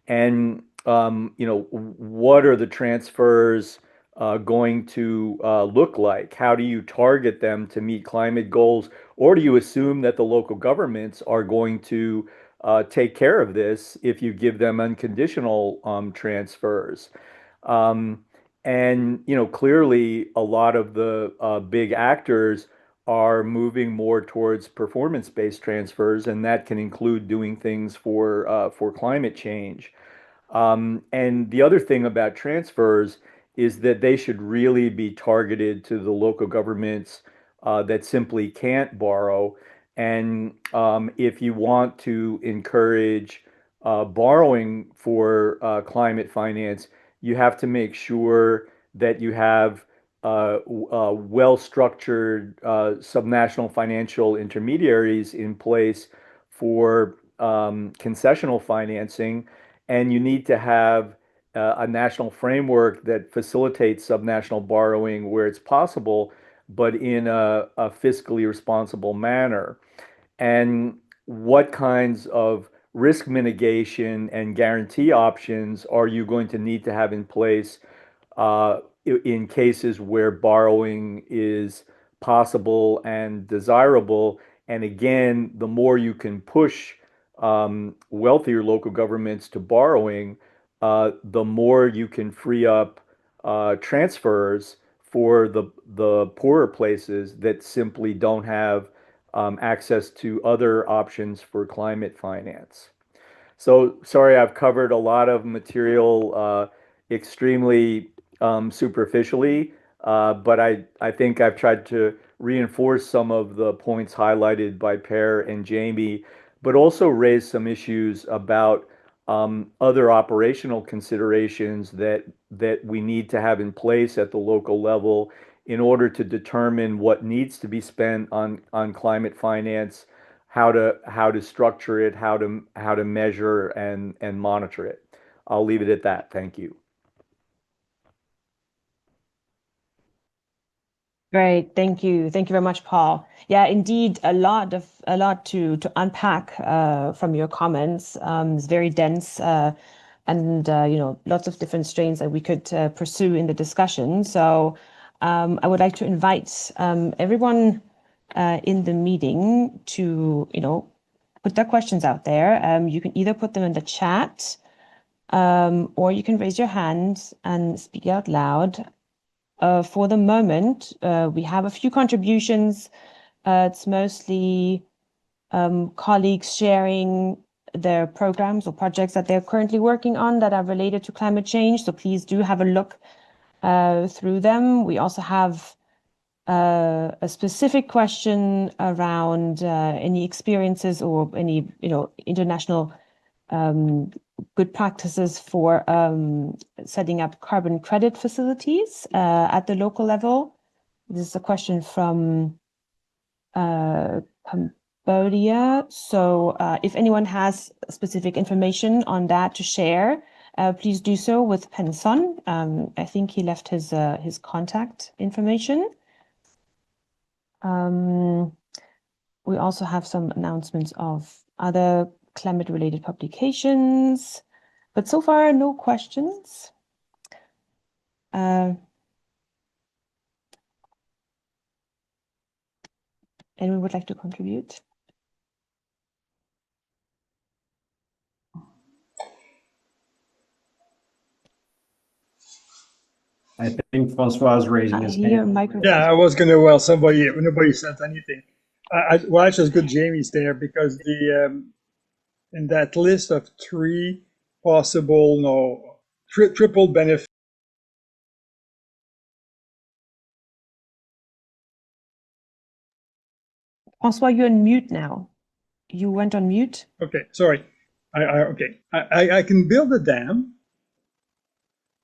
And what are the transfers going to look like? How do you target them to meet climate goals? Or do you assume that the local governments are going to take care of this if you give them unconditional transfers? Um, and clearly, a lot of the big actors are moving more towards performance-based transfers, and that can include doing things for climate change. And the other thing about transfers is that they should really be targeted to the local governments that simply can't borrow. And if you want to encourage borrowing for climate finance, you have to make sure that you have well-structured subnational financial intermediaries in place for concessional financing, and you need to have a national framework that facilitates subnational borrowing where it's possible, but in a fiscally responsible manner. And what kinds of risk mitigation and guarantee options are you going to need to have in place in cases where borrowing is possible and desirable? And again, the more you can push wealthier local governments to borrowing, the more you can free up transfers for the poorer places that simply don't have access to other options for climate finance. So sorry, I've covered a lot of material extremely superficially, but I think I've tried to reinforce some of the points highlighted by Per and Jamie, but also raise some issues about other operational considerations that we need to have in place at the local level in order to determine what needs to be spent on climate finance, how to structure it, how to measure and monitor it. I'll leave it at that. Thank you. Great, thank you. Thank you very much, Paul. Yeah, indeed, a lot to unpack from your comments. It's very dense, and lots of different strains that we could pursue in the discussion. So I would like to invite everyone in the meeting to put their questions out there. You can either put them in the chat, or you can raise your hand and speak out loud. For the moment, we have a few contributions. It's mostly colleagues sharing their programs or projects that they're currently working on that are related to climate change. So please do have a look through them. We also have a specific question around any experiences or any international good practices for setting up carbon credit facilities at the local level. This is a question from Cambodia. So if anyone has specific information on that to share, please do so with Penson. I think he left his contact information. We also have some announcements of other climate-related publications, but so far, no questions. Anyone would like to contribute? I think Francois is raising his hand. Microphone. Yeah, I was gonna. Well, nobody sent anything. Well, actually, it's good Jamie's there because in that list of three possible triple benefit. Francois, you're on mute now. You went on mute. Okay, sorry. I can build a dam,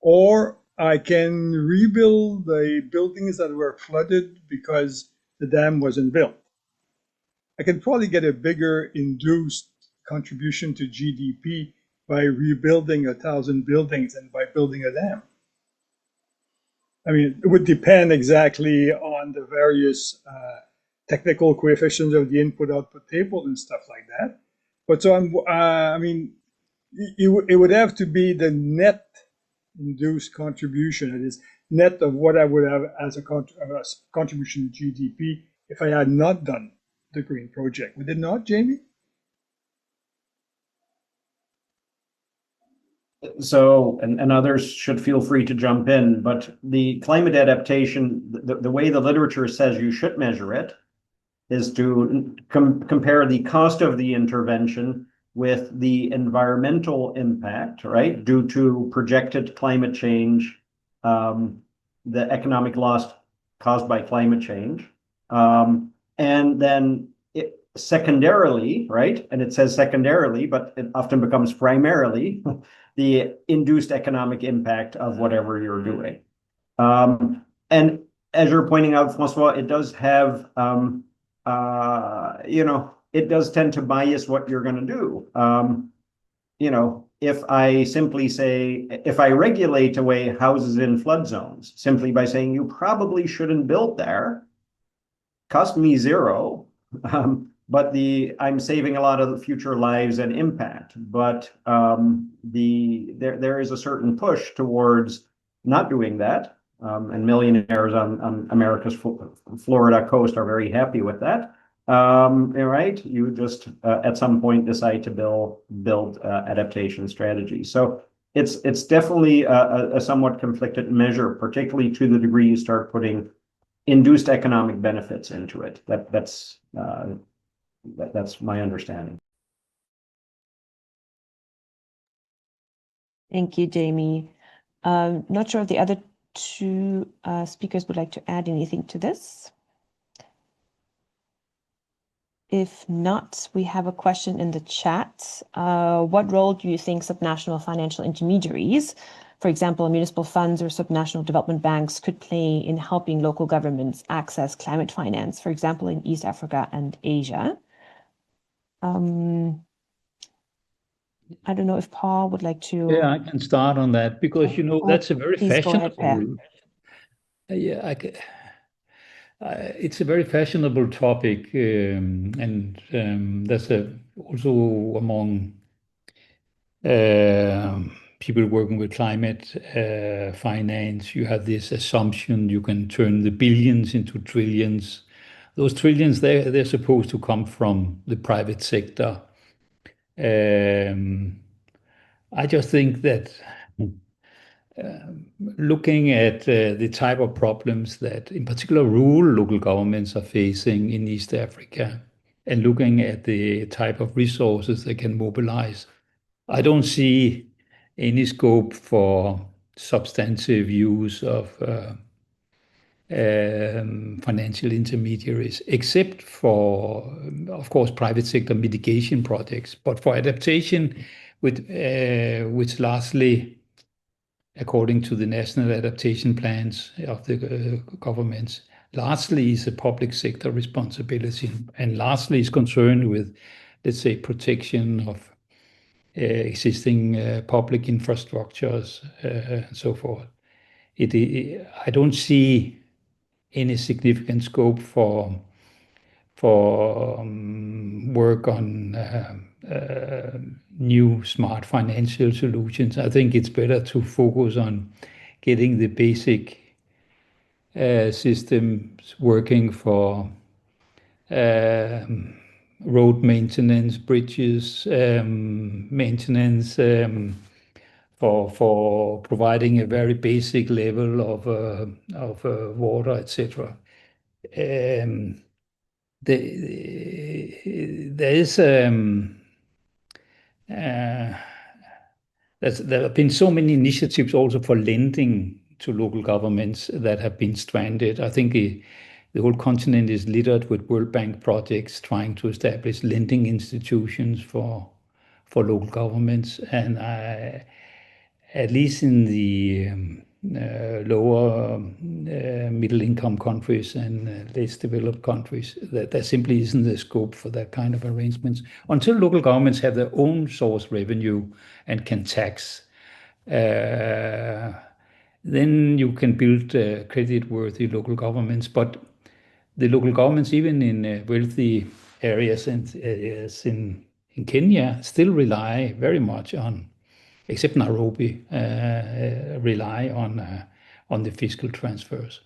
or I can rebuild the buildings that were flooded because the dam wasn't built. I can probably get a bigger induced contribution to GDP by rebuilding 1,000 buildings than by building a dam. I mean, it would depend exactly on the various technical coefficients of the input-output table and stuff like that. But so I mean, it would have to be the net induced contribution. It is net of what I would have as a contribution to GDP if I had not done the green project. Would it not, Jamie? So, and others should feel free to jump in, but the climate adaptation, the way the literature says you should measure it is to compare the cost of the intervention with the environmental impact, right, due to projected climate change, the economic loss caused by climate change. And then secondarily, right, and it says secondarily, but it often becomes primarily the induced economic impact of whatever you're doing. And as you're pointing out, Francois, it does have, it does tend to bias what you're going to do. If I simply say, if I regulate away houses in flood zones, simply by saying you probably shouldn't build there, cost me zero. But I'm saving a lot of the future lives and impact. But there is a certain push towards not doing that. And millionaires on America's Florida coast are very happy with that. Right? You just at some point decide to build adaptation strategies. So it's definitely a somewhat conflicted measure, particularly to the degree you start putting induced economic benefits into it. That's my understanding. Thank you, Jamie. Not sure if the other two speakers would like to add anything to this. If not, we have a question in the chat. What role do you think subnational financial intermediaries, for example, municipal funds or subnational development banks, could play in helping local governments access climate finance, for example, in East Africa and Asia? I don't know if Paul would like to. Yeah, I can start on that because, that's a very please go ahead, Per. fashionable. Yeah, it's a very fashionable topic, and that's also among people working with climate finance. You have this assumption you can turn the billions into trillions. Those trillions, they're supposed to come from the private sector. I just think that looking at the type of problems that, in particular, rural local governments are facing in East Africa, and looking at the type of resources they can mobilize, I don't see any scope for substantive use of financial intermediaries, except for, of course, private sector mitigation projects. But for adaptation, which largely, according to the national adaptation plans of the governments, largely is a public sector responsibility, and largely is concerned with, let's say, protection of existing public infrastructures and so forth. I don't see any significant scope for work on new smart financial solutions. I think it's better to focus on getting the basic systems working for road maintenance, bridges maintenance, for providing a very basic level of water, etc. there is there have been so many initiatives also for lending to local governments that have been stranded. I think the whole continent is littered with World Bank projects trying to establish lending institutions for local governments, and at least in the lower middle income countries and less developed countries, that there simply isn't the scope for that kind of arrangements until local governments have their own source revenue and can tax. Then you can build credit-worthy local governments, but the local governments, even in wealthy areas and areas in Kenya, still rely very much on, except Nairobi, rely on the fiscal transfers.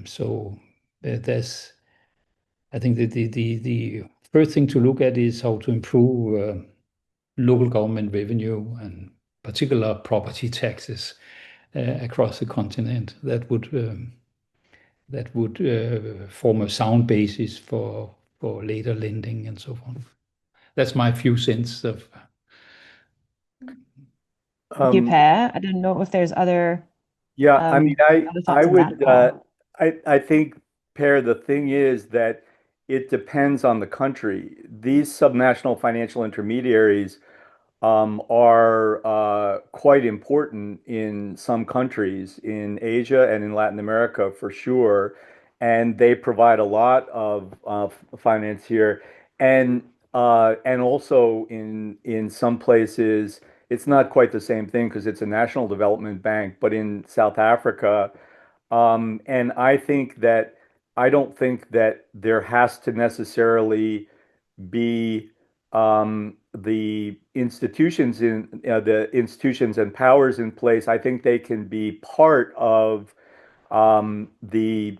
So there's, I think that the first thing to look at is how to improve local government revenue and particular property taxes across the continent. That would form a sound basis for later lending and so on. That's my few cents of. Thank you, Per. I don't know if there's other Yeah, I mean, other I thoughts on would, that, Paul. I think, Per, the thing is that it depends on the country. These subnational financial intermediaries are quite important in some countries in Asia and in Latin America for sure, and they provide a lot of finance here, and also in some places it's not quite the same thing because it's a national development bank, but in South Africa, and I don't think that there has to necessarily be the institutions and powers in place. I think they can be part of the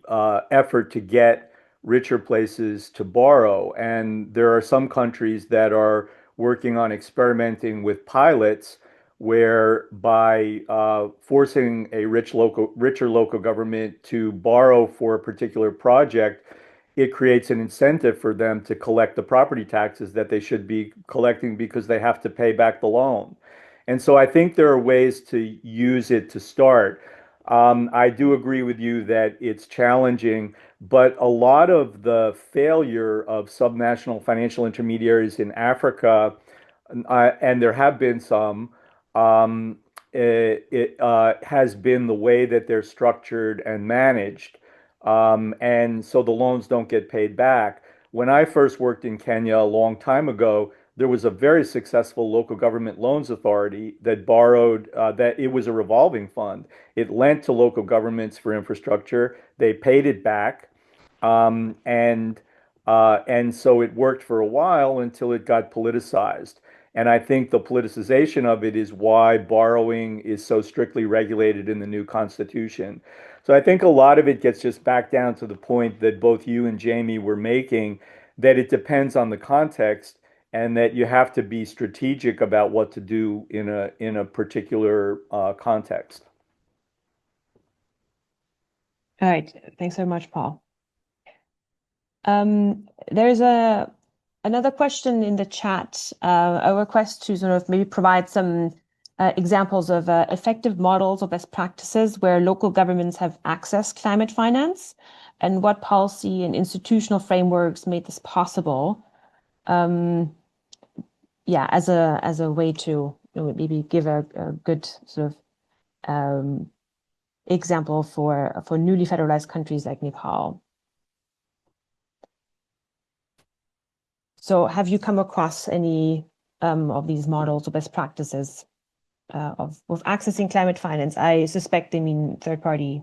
effort to get richer places to borrow. And there are some countries that are working on experimenting with pilots where by forcing a richer local government to borrow for a particular project, it creates an incentive for them to collect the property taxes that they should be collecting because they have to pay back the loan. And so I think there are ways to use it to start. I do agree with you that it's challenging, but a lot of the failure of subnational financial intermediaries in Africa, and there have been some, it has been the way that they're structured and managed. And so the loans don't get paid back. When I first worked in Kenya a long time ago, there was a very successful local government loans authority that borrowed, that it was a revolving fund. It lent to local governments for infrastructure. They paid it back. Um, and and so it worked for a while until it got politicized. And I think the politicization of it is why borrowing is so strictly regulated in the new constitution. So I think a lot of it gets just back down to the point that both you and Jamie were making, that it depends on the context and that you have to be strategic about what to do in a particular context. All right. Thanks so much, Paul. There's another question in the chat, a request to sort of maybe provide some examples of effective models or best practices where local governments have accessed climate finance, and what policy and institutional frameworks made this possible. Yeah, as a way to maybe give a good sort of example for newly federalized countries like Nepal. So have you come across any of these models or best practices of accessing climate finance? I suspect they mean third-party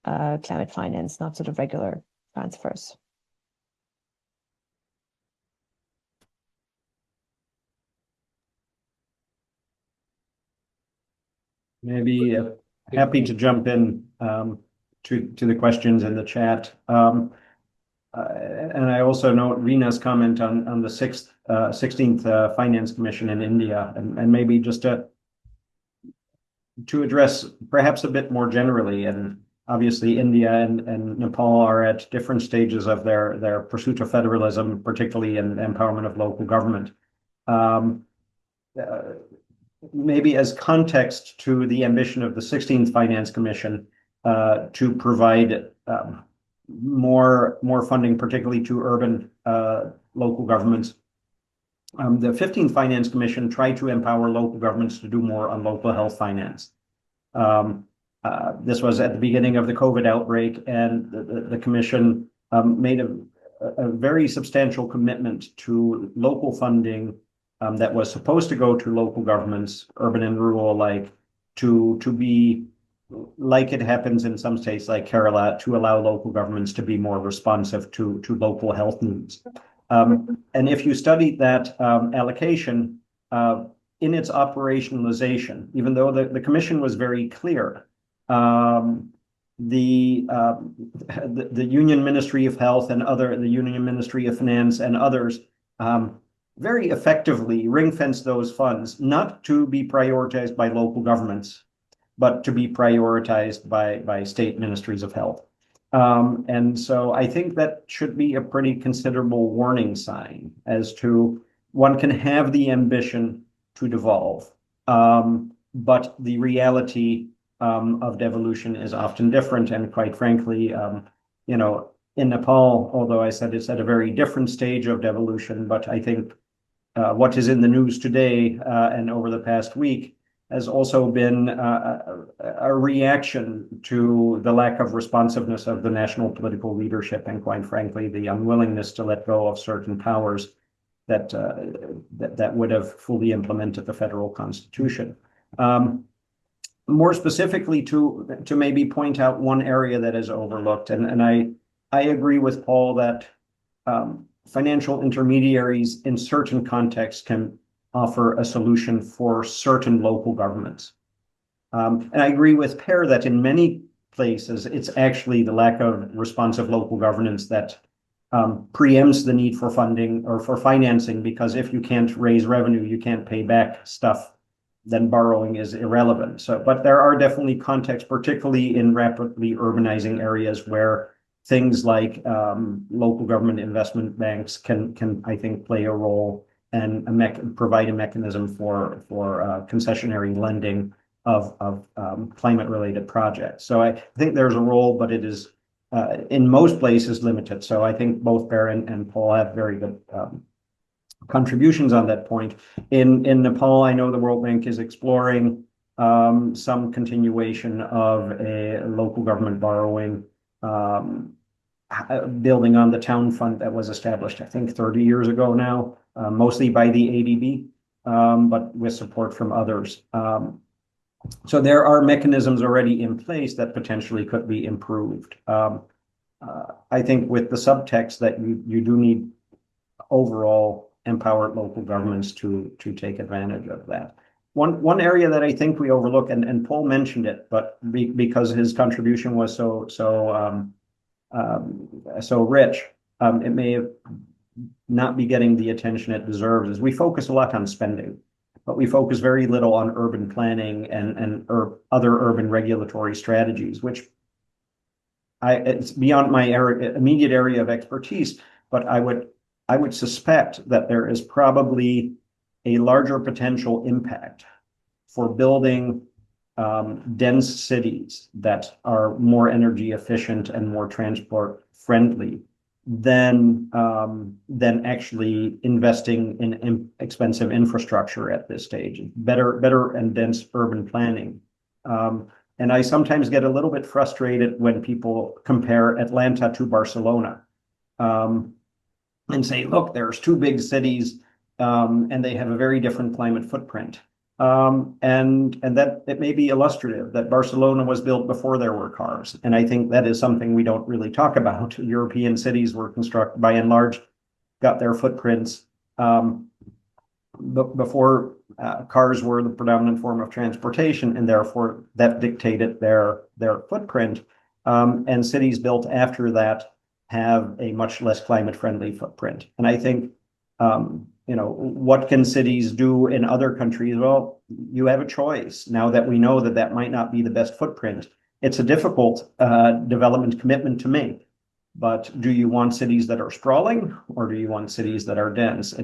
climate finance, not sort of regular transfers. Maybe happy to jump in to the questions in the chat. And I also note Rina's comment on the 16th Finance Commission in India, and maybe just to address perhaps a bit more generally, and obviously India and Nepal are at different stages of their pursuit of federalism, particularly in empowerment of local government. Maybe as context to the ambition of the 16th Finance Commission to provide more funding, particularly to urban local governments. The 15th Finance Commission tried to empower local governments to do more on local health finance. This was at the beginning of the COVID outbreak, and the Commission made a very substantial commitment to local funding that was supposed to go to local governments, urban and rural alike, to be like it happens in some states like Kerala, to allow local governments to be more responsive to local health needs. And if you study that allocation in its operationalization, even though the Commission was very clear, the Union Ministry of Health and the Union Ministry of Finance and others very effectively ring-fence those funds, not to be prioritized by local governments, but to be prioritized by state ministries of health. And so I think that should be a pretty considerable warning sign as to one can have the ambition to devolve, but the reality of devolution is often different. And quite frankly, you know, in Nepal, although I said it's at a very different stage of devolution, but I think what is in the news today and over the past week has also been a reaction to the lack of responsiveness of the national political leadership, and quite frankly, the unwillingness to let go of certain powers that would have fully implemented the federal constitution. More specifically, to maybe point out one area that is overlooked, and I agree with Paul that financial intermediaries in certain contexts can offer a solution for certain local governments. And I agree with Per that in many places, it's actually the lack of responsive local governance that preempts the need for funding or for financing, because if you can't raise revenue, you can't pay back stuff, then borrowing is irrelevant. So, but there are definitely contexts, particularly in rapidly urbanizing areas, where things like local government investment banks can I think play a role and provide a mechanism for concessionary lending of climate-related projects. So I think there's a role, but it is in most places limited. So I think both Per and Paul have very good contributions on that point. In Nepal, I know the World Bank is exploring some continuation of a local government borrowing, building on the town fund that was established, I think 30 years ago now, mostly by the ADB, but with support from others. So there are mechanisms already in place that potentially could be improved. I think with the subtext that you do need overall empowered local governments to take advantage of that. One area that I think we overlook, and Paul mentioned it, but because his contribution was so rich, it may not be getting the attention it deserves, is we focus a lot on spending, but we focus very little on urban planning and other urban regulatory strategies, which it's beyond my immediate area of expertise, but I would suspect that there is probably a larger potential impact for building dense cities that are more energy efficient and more transport friendly than actually investing in expensive infrastructure at this stage. Better and dense urban planning. And I sometimes get a little bit frustrated when people compare Atlanta to Barcelona and say, look, there's two big cities and they have a very different climate footprint. And that it may be illustrative that Barcelona was built before there were cars. And I think that is something we don't really talk about. European cities were constructed, by and large, got their footprints before cars were the predominant form of transportation, and therefore that dictated their footprint. And cities built after that have a much less climate-friendly footprint. And I think what can cities do in other countries? Well, you have a choice. Now that we know that might not be the best footprint, it's a difficult development commitment to make. But do you want cities that are sprawling, or do you want cities that are dense?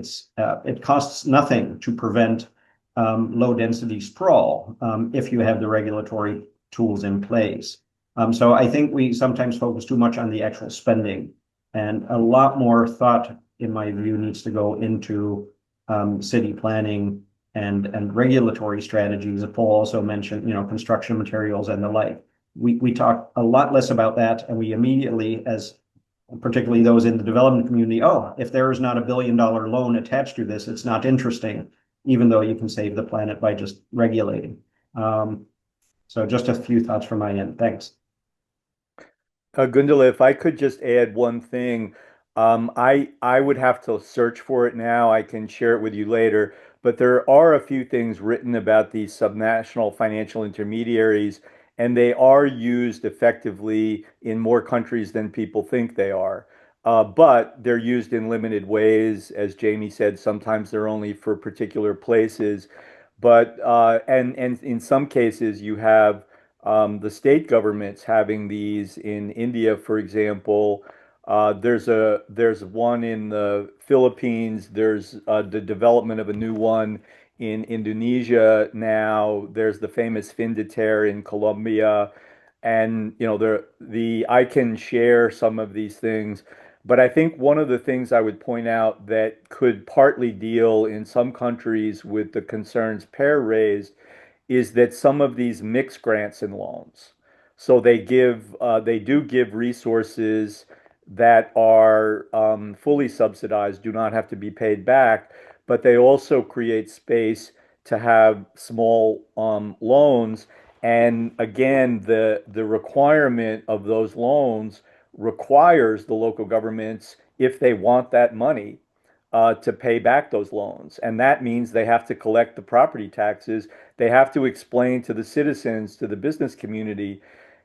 It costs nothing to prevent low density sprawl if you have the regulatory tools in place. So I think we sometimes focus too much on the actual spending, and a lot more thought, in my view, needs to go into city planning and regulatory strategies. Paul also mentioned, construction materials and the like. We talk a lot less about that, and we immediately, as particularly those in the development community, oh, if there is not $1 billion loan attached to this, it's not interesting, even though you can save the planet by just regulating. So just a few thoughts from my end. Thanks. Gundula, if I could just add one thing, I would have to search for it now. I can share it with you later, but there are a few things written about these subnational financial intermediaries, and they are used effectively in more countries than people think they are. But they're used in limited ways. As Jamie said, sometimes they're only for particular places. But and in some cases, you have the state governments having these in India, for example. There's one in the Philippines. There's the development of a new one in Indonesia now. There's the famous Findeter in Colombia, and the I can share some of these things. But I think one of the things I would point out that could partly deal in some countries with the concerns Per raised is that some of these mix grants and loans. So they do give resources that are fully subsidized, do not have to be paid back, but they also create space to have small loans. And again, the requirement of those loans requires the local governments, if they want that money, to pay back those loans. And that means they have to collect the property taxes. They have to explain to the citizens, to the business community,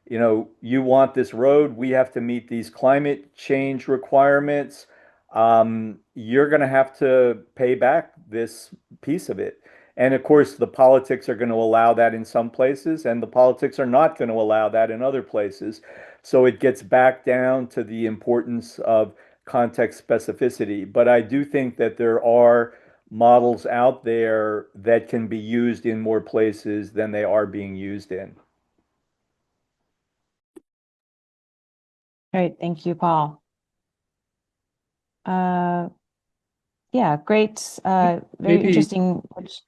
you want this road, we have to meet these climate change requirements. You're going to have to pay back this piece of it. And of course, the politics are going to allow that in some places, and the politics are not going to allow that in other places. So it gets back down to the importance of context specificity. But I do think that there are models out there that can be used in more places than they are being used in. Great, thank you, Paul. Yeah, great, very Maybe- interesting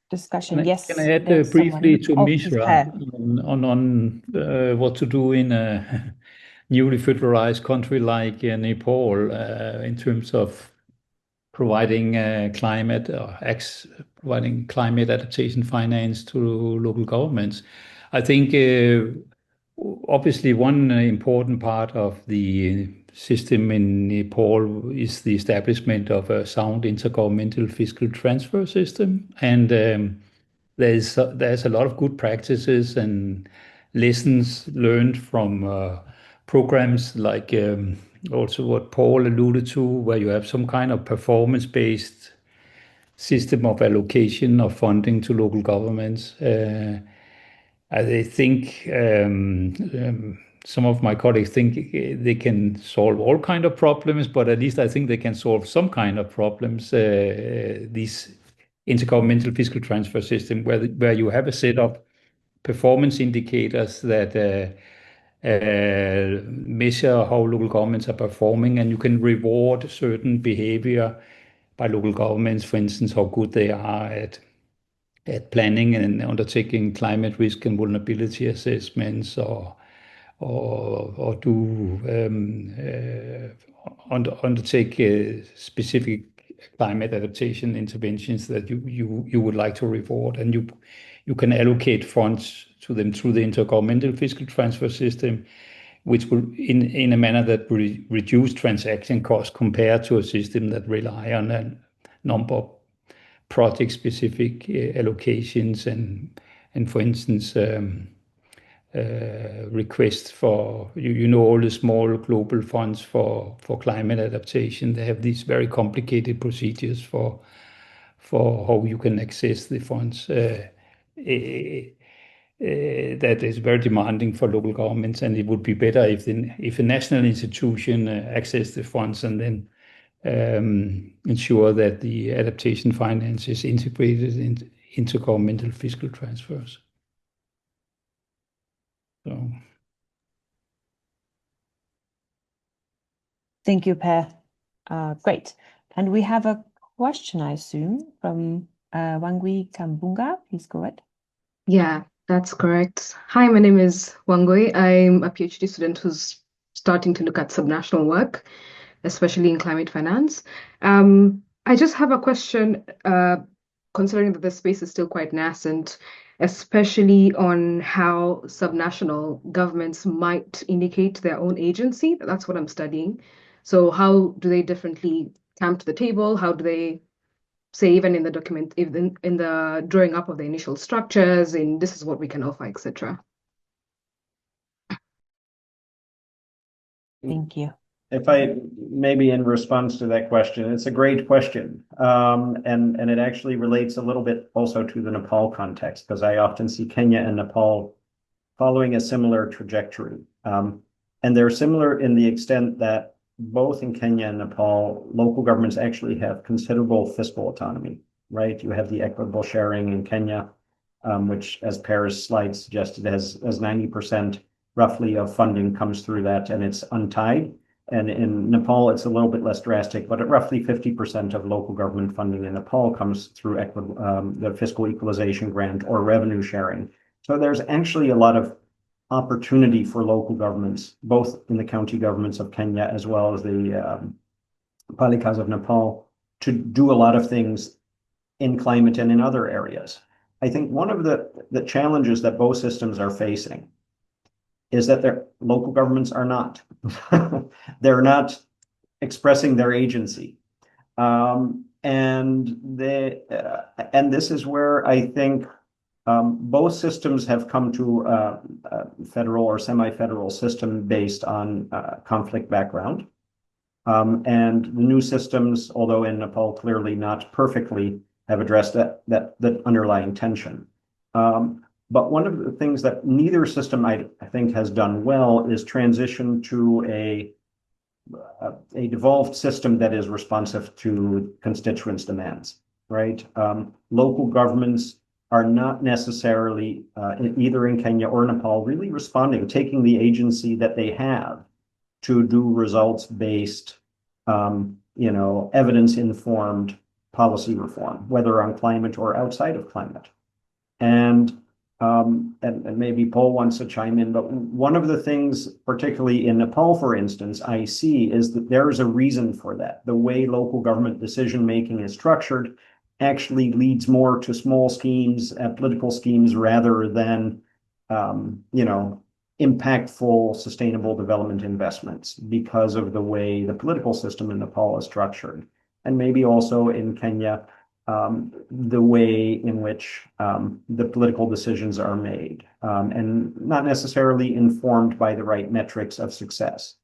discussion. Yes. Can I add there's briefly someone. to Please, Mishra Per. on what to do in a newly federalized country like Nepal in terms of providing providing climate adaptation finance to local governments. I think obviously one important part of the system in Nepal is the establishment of a sound intergovernmental fiscal transfer system, and there's a lot of good practices and lessons learned from programs like also what Paul alluded to, where you have some kind of performance-based system of allocation of funding to local governments. I think some of my colleagues think they can solve all kind of problems, but at least I think they can solve some kind of problems. These intergovernmental fiscal transfer system, where you have a set of performance indicators that measure how local governments are performing, and you can reward certain behavior by local governments, for instance, how good they are at planning and undertaking climate risk and vulnerability assessments, or do undertake specific climate adaptation interventions that you would like to reward, and you can allocate funds to them through the intergovernmental fiscal transfer system, which will in a manner that will reduce transaction costs compared to a system that rely on a number of project-specific allocations and for instance requests for all the small global funds for climate adaptation. They have these very complicated procedures for how you can access the funds. that is very demanding for local governments, and it would be better if a national institution access the funds and then ensure that the adaptation finance is integrated into governmental fiscal transfers. So. Thank you, Per. Great. And we have a question, I assume, from Wangui Kambunga. Please go ahead. Yeah, that's correct. Hi, my name is Wangui. I'm a PhD student who's starting to look at subnational work, especially in climate finance. I just have a question, considering that the space is still quite nascent, especially on how subnational governments might indicate their own agency. That's what I'm studying. So how do they differently come to the table? How do they say, even in the document, even in the drawing up of the initial structures, in this is what we can offer, etc. Thank you. If I maybe in response to that question, it's a great question. And it actually relates a little bit also to the Nepal context, because I often see Kenya and Nepal following a similar trajectory. And they're similar in the extent that both in Kenya and Nepal, local governments actually have considerable fiscal autonomy, right? You have the equitable sharing in Kenya, which, as Paris slide suggested, has 90% roughly of funding comes through that, and it's untied. And in Nepal, it's a little bit less drastic, but at roughly 50% of local government funding in Nepal comes through the fiscal equalization grant or revenue sharing. So there's actually a lot of opportunity for local governments, both in the county governments of Kenya as well as the palikas of Nepal, to do a lot of things in climate and in other areas. I think one of the challenges that both systems are facing is that their local governments are not. They're not expressing their agency. And this is where I think both systems have come to a federal or semi-federal system based on conflict background. And the new systems, although in Nepal clearly not perfectly, have addressed that underlying tension. But one of the things that neither system, I think, has done well is transition to a devolved system that is responsive to constituents' demands, right? Local governments are not necessarily, either in Kenya or Nepal, really responding, taking the agency that they have to do results-based, evidence-informed policy reform, whether on climate or outside of climate. And maybe Paul wants to chime in, but one of the things, particularly in Nepal, for instance, I see is that there is a reason for that. The way local government decision-making is structured actually leads more to small schemes, political schemes, rather than, impactful, sustainable development investments, because of the way the political system in Nepal is structured. And maybe also in Kenya, the way in which the political decisions are made, and not necessarily informed by the right metrics of success.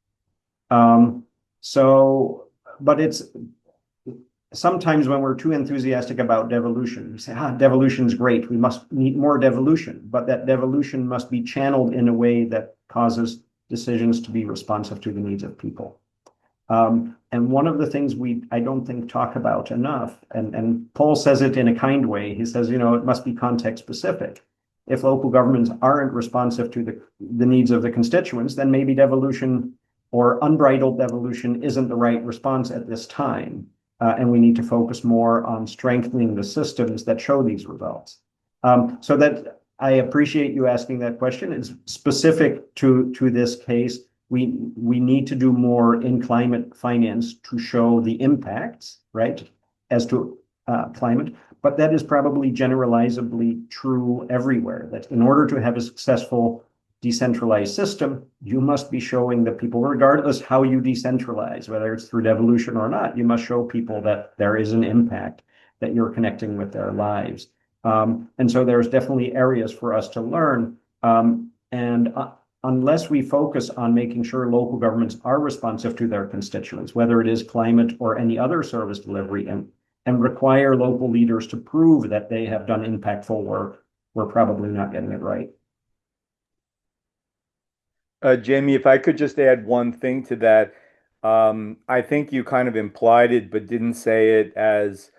But it's sometimes when we're too enthusiastic about devolution, we say, devolution is great, we must need more devolution, but that devolution must be channeled in a way that causes decisions to be responsive to the needs of people. And one of the things I don't think talk about enough, and Paul says it in a kind way, he says, it must be context specific. If local governments aren't responsive to the needs of the constituents, then maybe devolution or unbridled devolution isn't the right response at this time. And we need to focus more on strengthening the systems that show these results. So that I appreciate you asking that question. It's specific to this case. We need to do more in climate finance to show the impacts, right, as to climate. But that is probably generalizably true everywhere, that in order to have a successful decentralized system, you must be showing that people, regardless how you decentralize, whether it's through devolution or not, you must show people that there is an impact, that you're connecting with their lives. And so there's definitely areas for us to learn. Unless we focus on making sure local governments are responsive to their constituents, whether it is climate or any other service delivery, and require local leaders to prove that they have done impactful work, we're probably not getting it right. Jamie, if I could just add one thing to that. I think you kind of implied it, but didn't say it as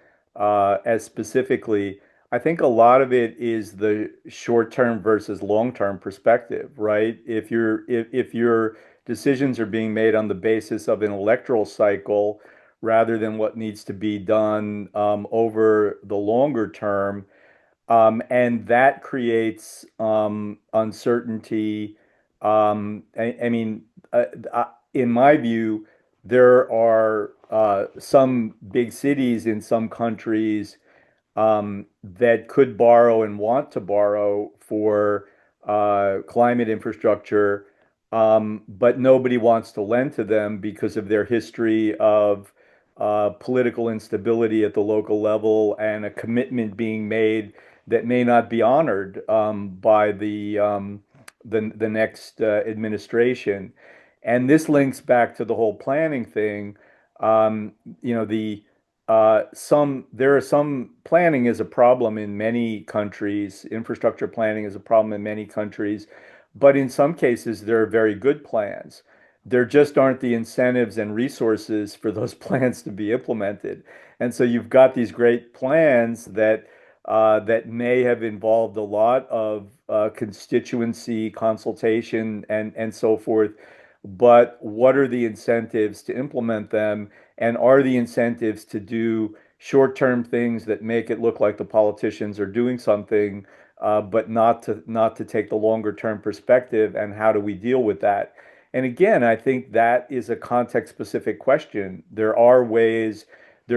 specifically. I think a lot of it is the short-term versus long-term perspective, right? If your decisions are being made on the basis of an electoral cycle rather than what needs to be done over the longer term, and that creates uncertainty. I mean, in my view, there are some big cities in some countries that could borrow and want to borrow for climate infrastructure, but nobody wants to lend to them because of their history of political instability at the local level and a commitment being made that may not be honored by the next administration. And this links back to the whole planning thing. Um, you know, there are some planning is a problem in many countries. Infrastructure planning is a problem in many countries, but in some cases there are very good plans. There just aren't the incentives and resources for those plans to be implemented. And so you've got these great plans that may have involved a lot of constituency consultation and so forth. But what are the incentives to implement them? And are the incentives to do short-term things that make it look like the politicians are doing something, but not to take the longer-term perspective? And how do we deal with that? And again, I think that is a context-specific question. There are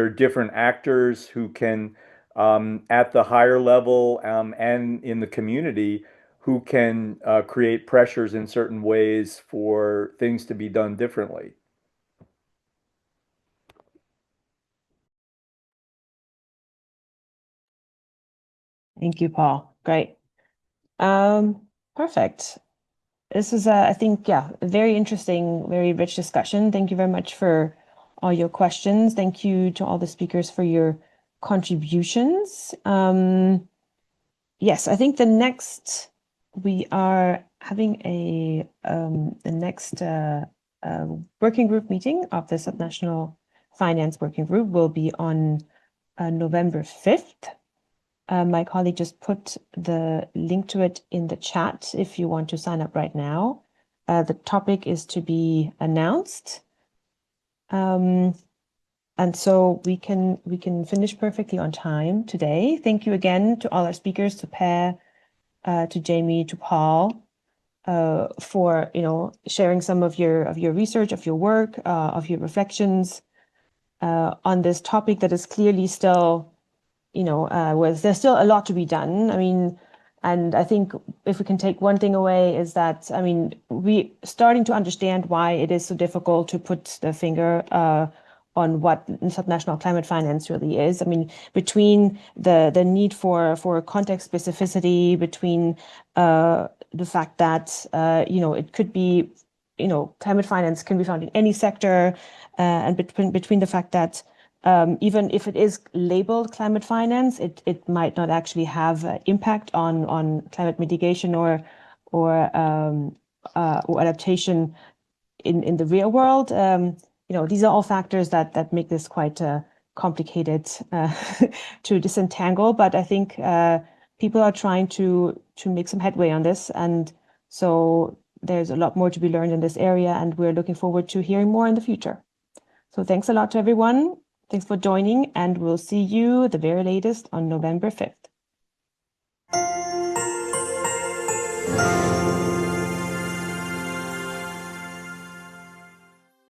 different actors who can, at the higher level and in the community, who can create pressures in certain ways for things to be done differently. Thank you, Paul. Great. Perfect. This is, I think, yeah, a very interesting, very rich discussion. Thank you very much for all your questions. Thank you to all the speakers for your contributions. Yes, I think we are having the next working group meeting of the Subnational Finance Working Group will be on November 5th. My colleague just put the link to it in the chat if you want to sign up right now. The topic is to be announced. And so we can finish perfectly on time today. Thank you again to all our speakers, to Per, to Jamie, to Paul, for sharing some of your research, of your work, of your reflections on this topic that is clearly still, there's still a lot to be done. I mean, and I think if we can take one thing away is that, I mean, we starting to understand why it is so difficult to put the finger on what subnational climate finance really is. I mean, between the need for context specificity, between the fact that it could be, climate finance can be found in any sector, and between the fact that even if it is labeled climate finance, it might not actually have impact on climate mitigation or adaptation in the real world. These are all factors that make this quite complicated to disentangle. But I think people are trying to make some headway on this, and so there's a lot more to be learned in this area, and we're looking forward to hearing more in the future. So thanks a lot to everyone. Thanks for joining, and we'll see you the very latest on November 5th.